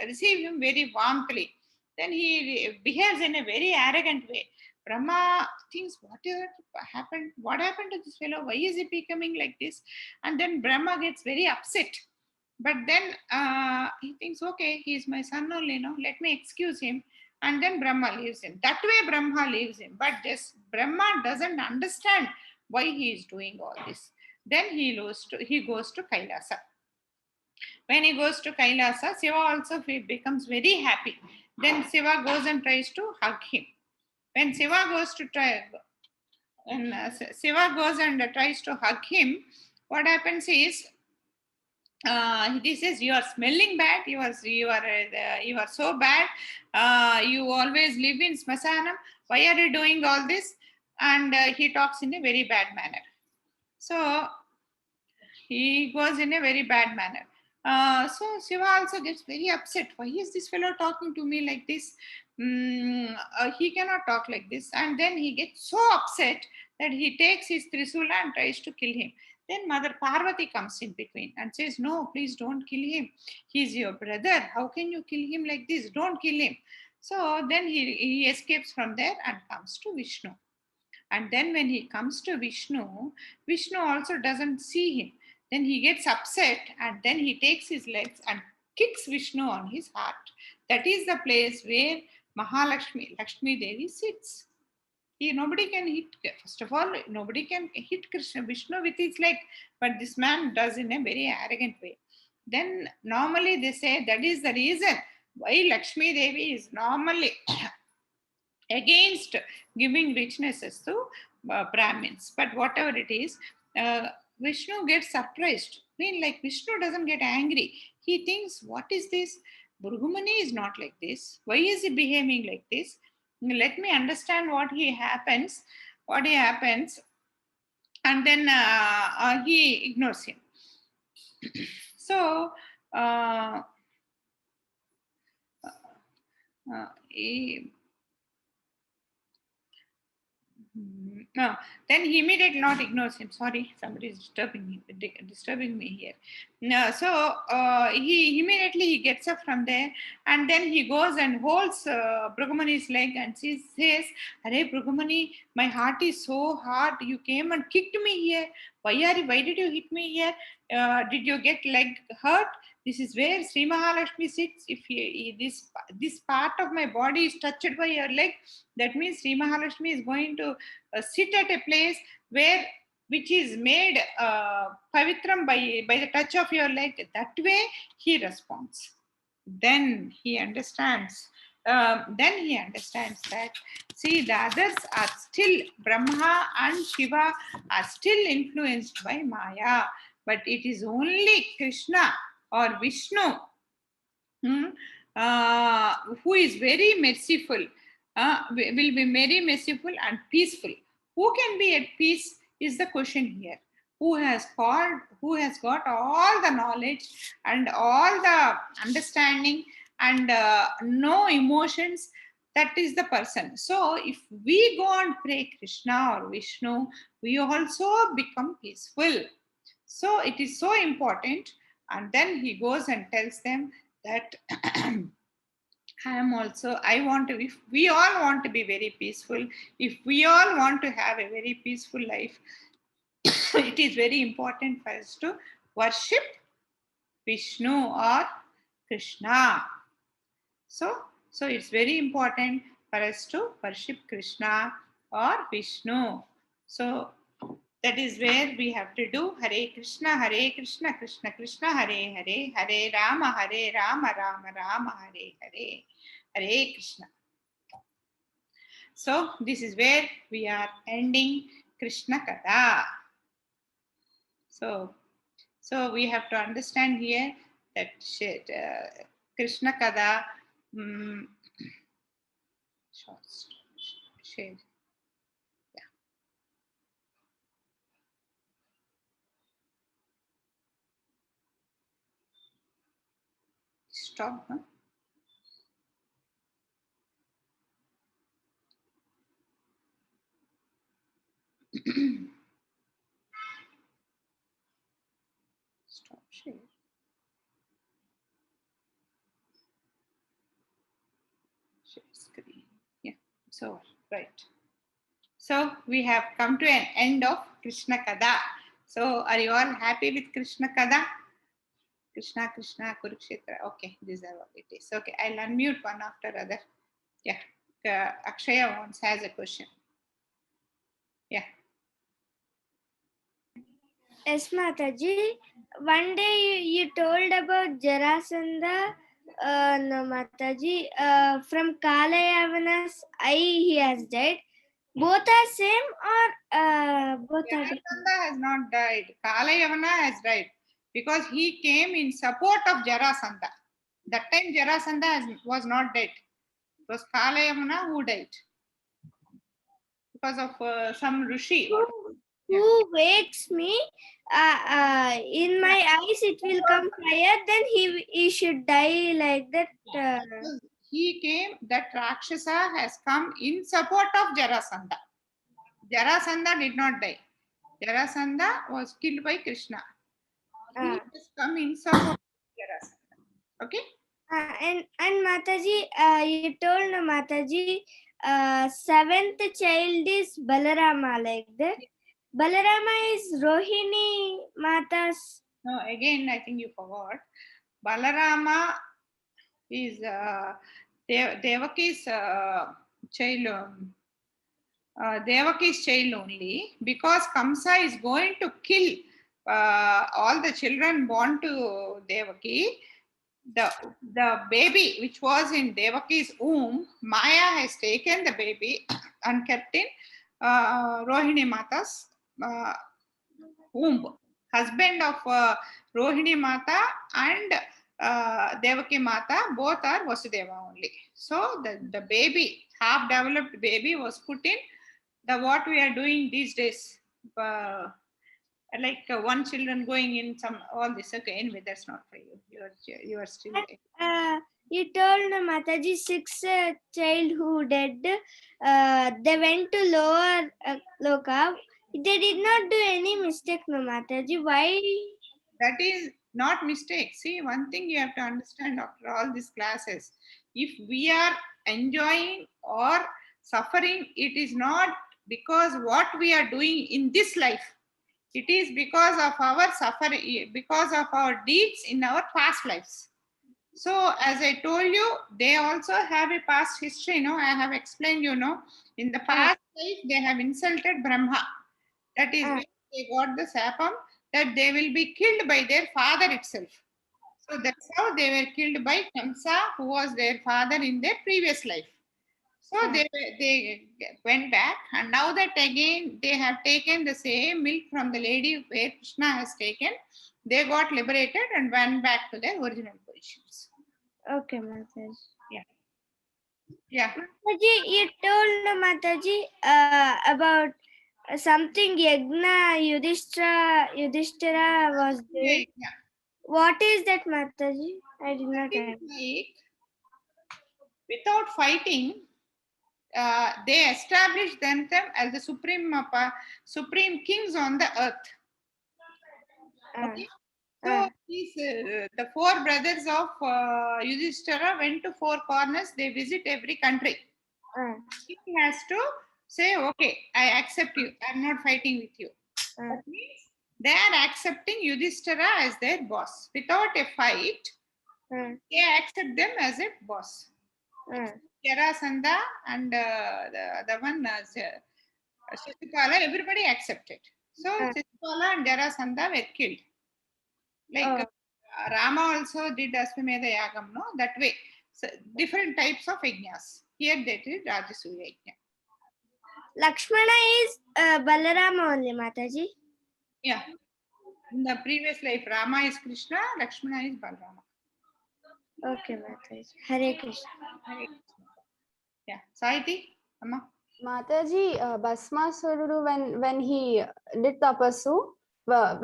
receive him very warmly. Then he behaves in a very arrogant way. Brahma thinks, what happened? What happened to this fellow? Why is he becoming like this? And then Brahma gets very upset. But then he thinks, okay, he is my son only, let me excuse him. And then Brahma leaves him. That way Brahma leaves him. But just Brahma doesn't understand why he is doing all this. Then he goes to Kailasa. When he goes to Kailasa, Shiva also becomes very happy. Then Shiva goes and tries to hug him. When Shiva goes to tries to hug him, what happens is, he says, you are smelling bad, you are so bad, you always live in smasanam, why are you doing all this? And he talks in a very bad manner. So he goes in a very bad manner. So Shiva also gets very upset. Why is this fellow talking to me like this? He cannot talk like this. And then he gets so upset that he takes his Trisula and tries to kill him. Then Mother Parvati comes in between and says, no, please don't kill him. He's your brother. How can you kill him like this? Don't kill him. So then he escapes from there and comes to Vishnu. And then when he comes to Vishnu, Vishnu also doesn't see him. Then he gets upset and then he takes his legs and kicks Vishnu on his heart. That is the place where Mahalakshmi, Lakshmi Devi sits. Nobody can hit, first of all, nobody can hit Vishnu with his leg, but this man does in a very arrogant way. Then normally they say that is the reason why Lakshmi Devi is normally against giving richnesses to Brahmins. But whatever it is, Vishnu gets surprised. Vishnu doesn't get angry. He thinks, what is this? Bhrugumuni is not like this. Why is he behaving like this? Let me understand what happens. And then he ignores him. So no, then he immediately not ignores him. Sorry, somebody is disturbing me here. No, so he immediately gets up from there, and then he goes and holds Bhrugumuni's leg and says, "Arey Bhrugumuni, my heart is so hard. You came and kicked me here. Why did you hit me here? Did you get leg hurt? This is where Sri Mahalakshmi sits. If this part of my body is touched by your leg, that means Sri Mahalakshmi is going to sit at a place where which is made pavitram by the touch of your leg, that way he responds. Then he understands. Then he understands that, see, the others are still, Brahma and Shiva are still influenced by Maya, but it is only Krishna or Vishnu hmm, who is very merciful, will be very merciful and peaceful. Who can be at peace is the question here. Who has got all the knowledge and all the understanding and no emotions, that is the person. So if we go and pray Krishna or Vishnu, we also become peaceful. So it is so important. And then he goes and tells them that I want to, if we all want to be very peaceful, if we all want to have a very peaceful life, it is very important for us to worship Vishnu or Krishna. So it's very important for us to worship Krishna or Vishnu. So that is where we have to do Hare Krishna, Krishna Krishna, Hare Hare, Hare Rama, Rama Rama, Hare Hare, Hare Krishna. So this is where we are ending Krishna Katha. So we have to understand here that Krishna Katha share. Yeah. Stop. Huh? Stop share. Share screen. Yeah. So right. So we have come to an end of Krishna Katha. So are you all happy with Krishna Katha? Krishna, Krishna, Kurukshetra. Okay, these are what it is. Okay, I'll unmute one after other. Yeah, Akshaya has a question. Yeah. Yes, Mataji. One day you told about Jarasandha. No, Mataji. From Kalayavana's eye, he has died. Both are same or both are different? Jarasandha has not died. Kalayavana has died because he came in support of Jarasandha. That time Jarasandha was not dead. It was Kalayavana who died because of some Rishi. Who wakes me? In my eyes, it will come fire. Then he should die like that. He came. That Rakshasa has come in support of Jarasandha. Jarasandha did not die. Jarasandha was killed by Krishna. He has come in support of Jarasandha. Okay. And Mataji, you told Mataji, seventh child is Balarama like that. Balarama is Rohini Mata's. No, again, I think you forgot. Balarama is Devaki's child. Devaki's child only, because Kamsa is going to kill all the children born to Devaki. The baby which was in Devaki's womb, Maya has taken the baby and kept in Rohini Mata's womb. Husband of Rohini Mata and Devaki Mata, both are Vasudeva only. So the baby, half developed baby, was put in the what we are doing these days. Like one children going in some all this. Okay, anyway, that's not for you. You are still. You told Mataji 6 child who dead. They went to lower Loka. They did not do any mistake, no Mataji. Why? That is not mistake. See, one thing you have to understand after all these classes, if we are enjoying or suffering, it is not because what we are doing in this life. It is because of our suffering, because of our deeds in our past lives. So, as I told you, they also have a past history. I have explained, in the past life, they have insulted Brahma. That is why they got the sapam that they will be killed by their father itself. So that's how they were killed by Kamsa, who was their father in their previous life. So they went back, and now that again they have taken the same milk from the lady where Krishna has taken, they got liberated and went back to their original positions. Okay, Mataji. Yeah. Mataji, you told no, Mataji about something Yagna Yudhishthira was doing. Yeah. What is that, Mataji? I did not have. Like, without fighting, they established themselves as the supreme kings on the earth. Okay. So these the four brothers of Yudhishthira went to four corners. They visit every country. He has to say, okay, I accept you. I'm not fighting with you. That means they are accepting Yudhishthira as their boss. Without a fight, they accept them as a boss. Jarasandha and the one Shishupala, everybody accepted. So Shishupala and Jarasandha were killed. Like Rama also did Ashwamedha Yagam, no? That way. So different types of yajnas. Here they did Rajasuya Yajna. Lakshmana is Balarama only, Mataji. Yeah. In the previous life, Rama is Krishna, Lakshmana is Balarama. Okay, Mataji. Hare Krishna. Hare Krishna. Yeah. Saiti, Amma. Mataji, Bhasmasura, when he did tapasu, why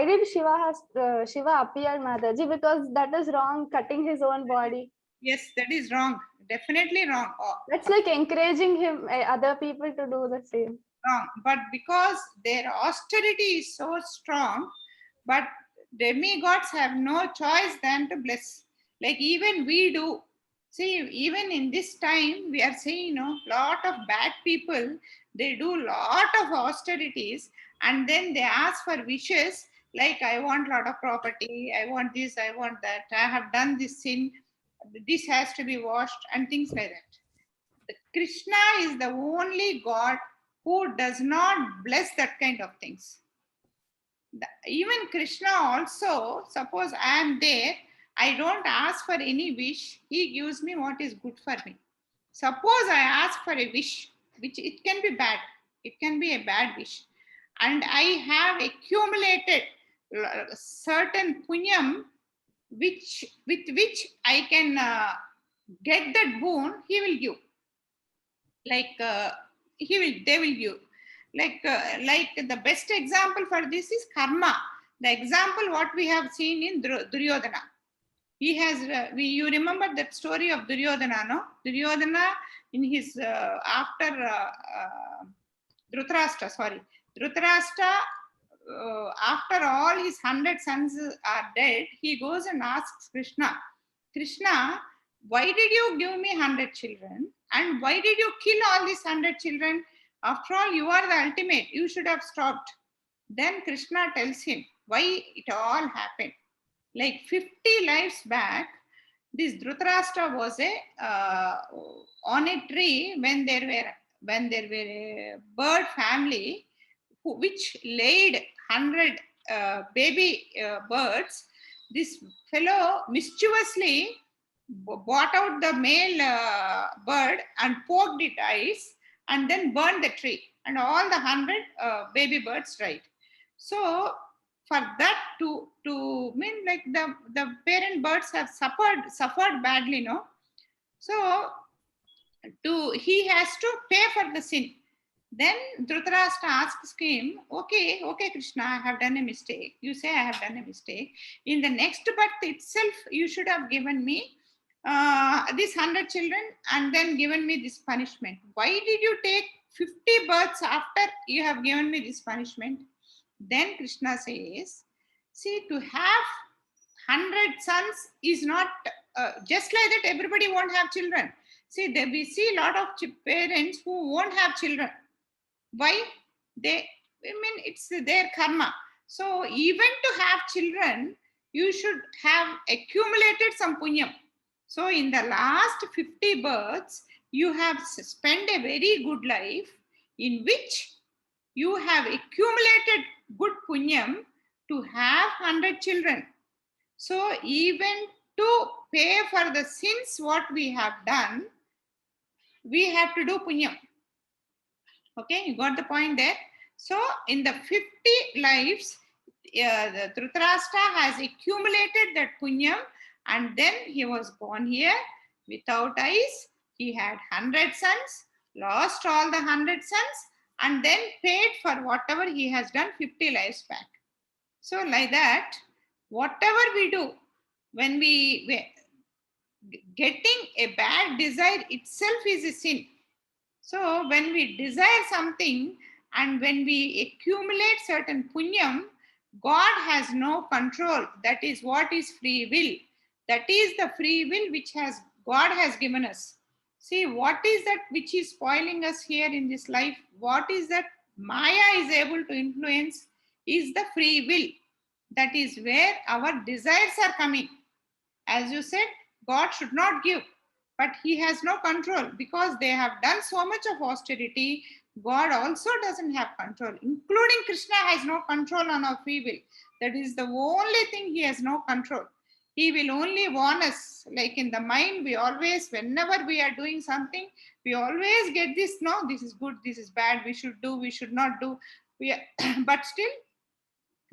did Shiva appear, Mataji? Because that is wrong, cutting his own body. Yes, that is wrong. Definitely wrong. That's like encouraging him, other people to do the same. Wrong. But because their austerity is so strong, but demigods have no choice than to bless. Like even we do. See, even in this time, we are seeing, lot of bad people, they do lot of austerities, and then they ask for wishes, like I want lot of property, I want this, I want that, I have done this sin, this has to be washed, and things like that. Krishna is the only God who does not bless that kind of things. Even Krishna also, suppose I am there, I don't ask for any wish, he gives me what is good for me. Suppose I ask for a wish, which it can be bad, it can be a bad wish, and I have accumulated certain punyam with which I can get that boon, he will give. Like they will give. Like the best example for this is karma. The example what we have seen in Duryodhana. He has, you remember that story of Duryodhana, no? Duryodhana in his, after Dhritarashtra, after all his 100 sons are dead, he goes and asks Krishna, why did you give me 100 children? And why did you kill all these 100 children? After all, you are the ultimate. You should have stopped. Then Krishna tells him why it all happened. Like 50 lives back, this Dhritarashtra was on a tree when there were a bird family which laid 100 baby birds. This fellow mischievously brought out the male bird and poked its eyes and then burned the tree, and all the 100 baby birds died. So for that to mean, like the parent birds have suffered badly, no? So he has to pay for the sin. Then Dhritarashtra asks him, okay, Krishna, I have done a mistake. You say I have done a mistake. In the next birth itself, you should have given me these 100 children and then given me this punishment. Why did you take 50 births after you have given me this punishment? Then Krishna says, see, to have 100 sons is not just like that. Everybody won't have children. See, we see a lot of parents who won't have children. Why? It's their karma. So even to have children, you should have accumulated some punyam. So in the last 50 births, you have spent a very good life in which you have accumulated good punyam to have 100 children. So even to pay for the sins what we have done, we have to do punyam. Okay, you got the point there. So in the 50 lives, the Dhritarashtra has accumulated that punyam, and then he was born here without eyes. He had 100 sons, lost all the 100 sons, and then paid for whatever he has done 50 lives back. So like that, whatever we do, when we getting a bad desire itself is a sin. So when we desire something and when we accumulate certain punyam, God has no control. That is what is free will. That is the free will which God has given us. See, what is that which is spoiling us here in this life? What is that Maya is able to influence is the free will. That is where our desires are coming. As you said, God should not give, but he has no control because they have done so much of austerity. God also doesn't have control, including Krishna has no control on our free will. That is the only thing he has no control. He will only warn us, like in the mind, we always, whenever we are doing something, we always get this, no, this is good, this is bad, we should do, we should not do. But still,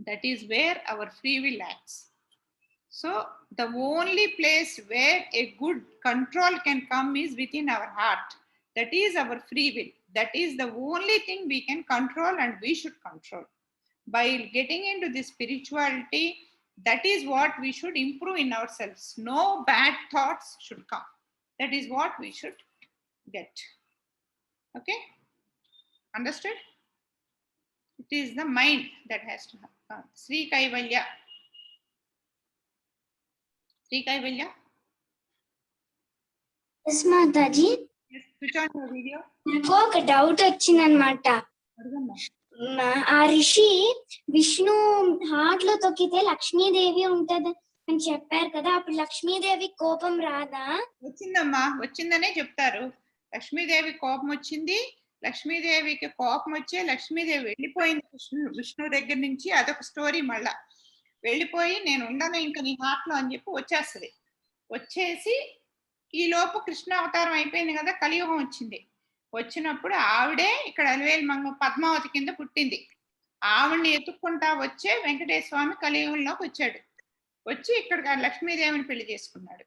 that is where our free will acts. So the only place where a good control can come is within our heart. That is our free will. That is the only thing we can control and we should control. By getting into this spirituality, that is what we should improve in ourselves. No bad thoughts should come. That is what we should get. Okay? Understood? It is the mind that has to happen. Sri Kaivalya. Sri Kaivalya? Yes, Mataji. Yes, switch on your video. నాకు ఒక doubt వచ్చిందనమాట. ఆ Rishi Vishnu heart లో తొక్కితే లక్ష్మీదేవి ఉంటది అని చెప్పారు కదా, అప్పుడు లక్ష్మీదేవి కోపం రాదా? వచ్చిందమ్మా, వచ్చిందనే చెప్తారు. లక్ష్మీదేవి కోపం వచ్చింది, లక్ష్మీదేవికి కోపం వచ్చే లక్ష్మీదేవి వెళ్ళిపోయింది విష్ణు దగ్గర నుంచి. అదొక స్టోరీ. మళ్ళా వెళ్ళిపోయి నేను ఉండను ఇంకా నీ హార్ట్ లో అని చెప్పి వచ్చేస్తుంది. వచ్చేసి ఈ లోపు కృష్ణ అవతారం అయిపోయింది కదా, కలియుగం వచ్చింది. వచ్చినప్పుడు ఆవిడే ఇక్కడ అలివేలు మంగ పద్మావతి కింద పుట్టింది. ఆవిడ్ని ఎత్తుక్కుంటా వచ్చే వెంకటేశ్వర స్వామి కలియుగంలోకి వచ్చాడు. వచ్చి ఇక్కడ లక్ష్మీదేవిని పెళ్లి చేసుకున్నాడు.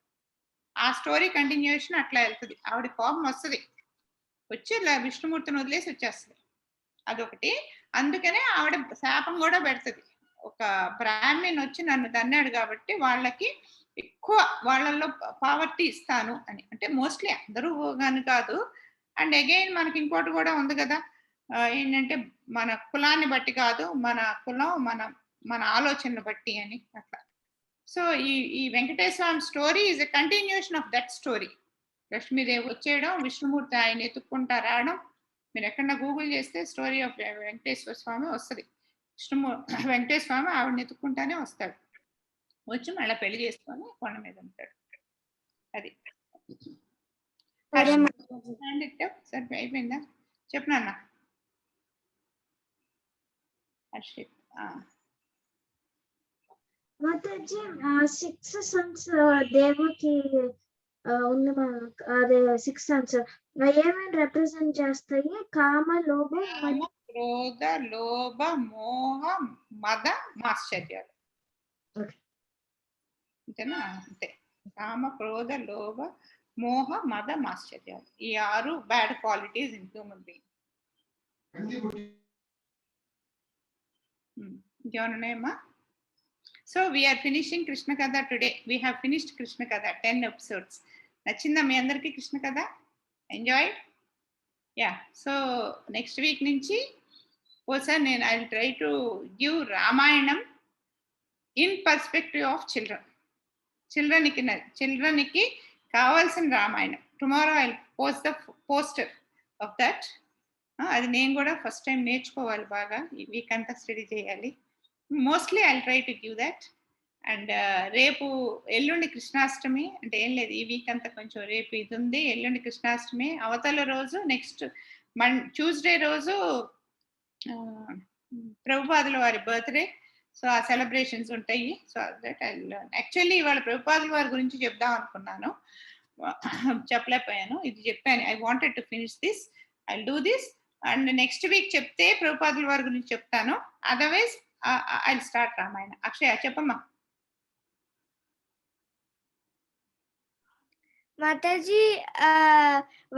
ఆ స్టోరీ కంటిన్యూషన్ అట్లా వెళ్తుంది. ఆవిడ కోపం వస్తుంది, వచ్చి విష్ణుమూర్తిని వదిలేసి వచ్చేస్తుంది. అదొకటి. అందుకనే ఆవిడ శాపం కూడా పెడుతుంది. ఒక బ్రాహ్మణ్ వచ్చి నన్ను తన్నాడు కాబట్టి వాళ్ళకి ఎక్కువ వాళ్ళల్లో పావర్టీ ఇస్తాను అని. అంటే మోస్ట్లీ అందరూ కానీ కాదు. అండ్ అగైన్ మనకి ఇంకోటి కూడా ఉంది కదా, ఏంటంటే మన కులాన్ని బట్టి కాదు, మన కులం మన ఆలోచనను బట్టి అని అట్లా. సో ఈ Venkateswara story is a continuation of that story. Lakshmidevi వచ్చేయడం, విష్ణుమూర్తి ఆయన ఎత్తుక్కుంటా రావడం. మీరు ఎక్కడన్నా గూగుల్ చేస్తే స్టోరీ ఆఫ్ వెంకటేశ్వర స్వామి వస్తుంది. వెంకటేశ్వర స్వామి ఆవిడని ఎత్తుక్కుంటానే వస్తాడు. వచ్చి మళ్ళీ పెళ్లి చేసుకొని కొండ మీద ఉంటాడు. అది సరే అయిపోయిందా? చెప్పు నాన్న. హర్షిత్. మాతాజీ 6 సన్స్ దేవకి ఉంది. అదే 6 సన్స్ ఏమేమి రిప్రజెంట్ చేస్తాయి? కామ, లోభ, క్రోధ, లోభ, మోహ, మద, మాశ్చర్యాలు. అంతేనా? అంతే. కామ, క్రోధ, లోభ, మోహ, మద, మాశ్చర్యాలు. ఈ 6 bad qualities in human being. ఇంకేమైనా ఉన్నాయమ్మా? So we are finishing Krishna katha today. We have finished Krishna katha 10 episodes. నచ్చిందా మీ అందరికీ కృష్ణ కథ? Enjoyed? Yeah. So next week నుంచి సార్ నేను I will try to give Ramayanam in perspective of children. చిల్డ్రన్కి కావాల్సిన Ramayanam. Tomorrow I post the poster of that. అది నేను కూడా ఫస్ట్ టైం నేర్చుకోవాలి బాగా. ఈ వీక్ అంతా స్టడీ చేయాలి. Mostly I try to give that. And రేపు ఎల్లుండి కృష్ణాష్టమి. అంటే ఏం లేదు, ఈ వీక్ అంతా కొంచెం రేపు ఇది ఉంది, ఎల్లుండి కృష్ణాష్టమి. అవతల రోజు నెక్స్ట్ ట్యూస్డే రోజు ప్రభుపాదుల వారి బర్త్డే. సో ఆ సెలబ్రేషన్స్ ఉంటాయి. So that I learn. Actually ఇవాళ ప్రభుపాదుల వారి గురించి చెప్దాం అనుకున్నాను, చెప్పలేకపోయాను. ఇది చెప్పాను, I wanted to finish this, I do this. And next week చెప్తే ప్రభుపాదుల వారి గురించి చెప్తాను. Otherwise I start Ramayana. Akshaya చెప్పమ్మా. మాతాజీ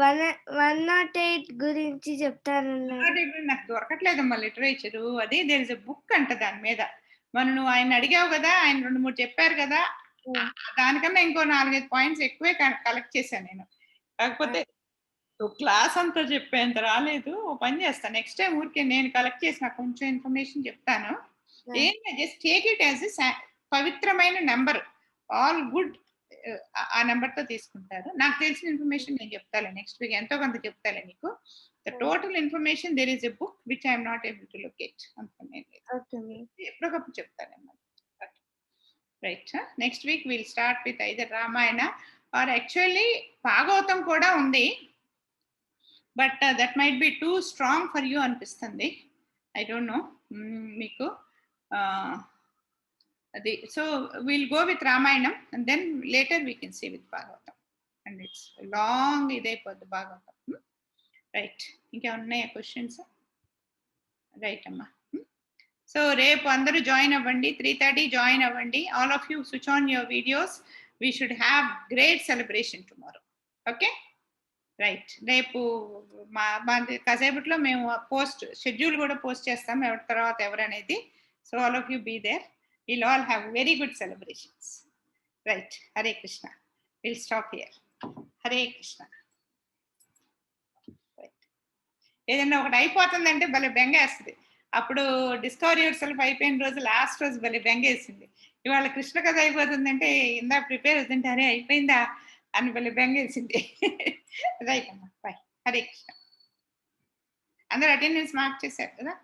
108 గురించి చెప్తానన్నారు. నాకు దొరకట్లేదమ్మా లిటరేచరు. అది దేర్ ఇస్ ఎ బుక్ అంట దాని మీద. నువ్వు ఆయన అడిగావు కదా, ఆయన 2-3 చెప్పారు కదా, దానికన్నా ఇంకో 4-5 పాయింట్స్ ఎక్కువే కలెక్ట్ చేశాను నేను. కాకపోతే క్లాస్ అంతా చెప్పేంత రాలేదు. ఓ పని చేస్తాను, నెక్స్ట్ టైం ఊరికే నేను కలెక్ట్ చేసిన కొంచెం ఇన్ఫర్మేషన్ చెప్తాను. ఏంటంటే just take it as a పవిత్రమైన నెంబర్, ఆల్ గుడ్ ఆ నెంబర్ తో తీసుకుంటారు. నాకు తెలిసిన ఇన్ఫర్మేషన్ నేను చెప్తాను నెక్స్ట్ వీక్, ఎంతో కొంత చెప్తాను నీకు. The total information there is a book which I'm not able to locate. ఎప్పటికప్పుడు చెప్తాను. Right, next week will start with either Ramayana or actually Bhagavatam కూడా ఉంది, but that might be too strong for you అనిపిస్తుంది. I don't know మీకు అది. So will go with Ramayanam and then later we can see with Bhagavatam. And it's long ఇదైపోద్ది Bhagavatam. Right, ఇంకేమన్నా ఉన్నాయా questions? Right అమ్మా. So రేపు అందరూ జాయిన్ అవ్వండి, 3:30 జాయిన్ అవ్వండి. All of you switch on your videos. We should have great celebration tomorrow. Okay, right. రేపు మా కాసేపట్లో మేము పోస్ట్ షెడ్యూల్ కూడా పోస్ట్ చేస్తాం, ఎవరి తర్వాత ఎవరనేది. So all of you be there. We'll all have very good celebrations. Right. Hare Krishna. We'll stop here. Hare Krishna. Right. ఏదైనా ఒకటి అయిపోతుందంటే భలే బెంగేస్తుంది. అప్పుడు డిస్కవరీ యువర్ సెల్ఫ్ అయిపోయిన రోజు లాస్ట్ రోజు భలే బెంగేసింది. ఇవాళ కృష్ణ కథ అయిపోతుందంటే ఇందా ప్రిపేర్ అవుతుంటే అరే అయిపోయిందా అని భలే బెంగేసింది. రైట్ అమ్మా, బాయ్. హరే కృష్ణ. అందరూ అటెండెన్స్ మార్క్ చేశారు కదా.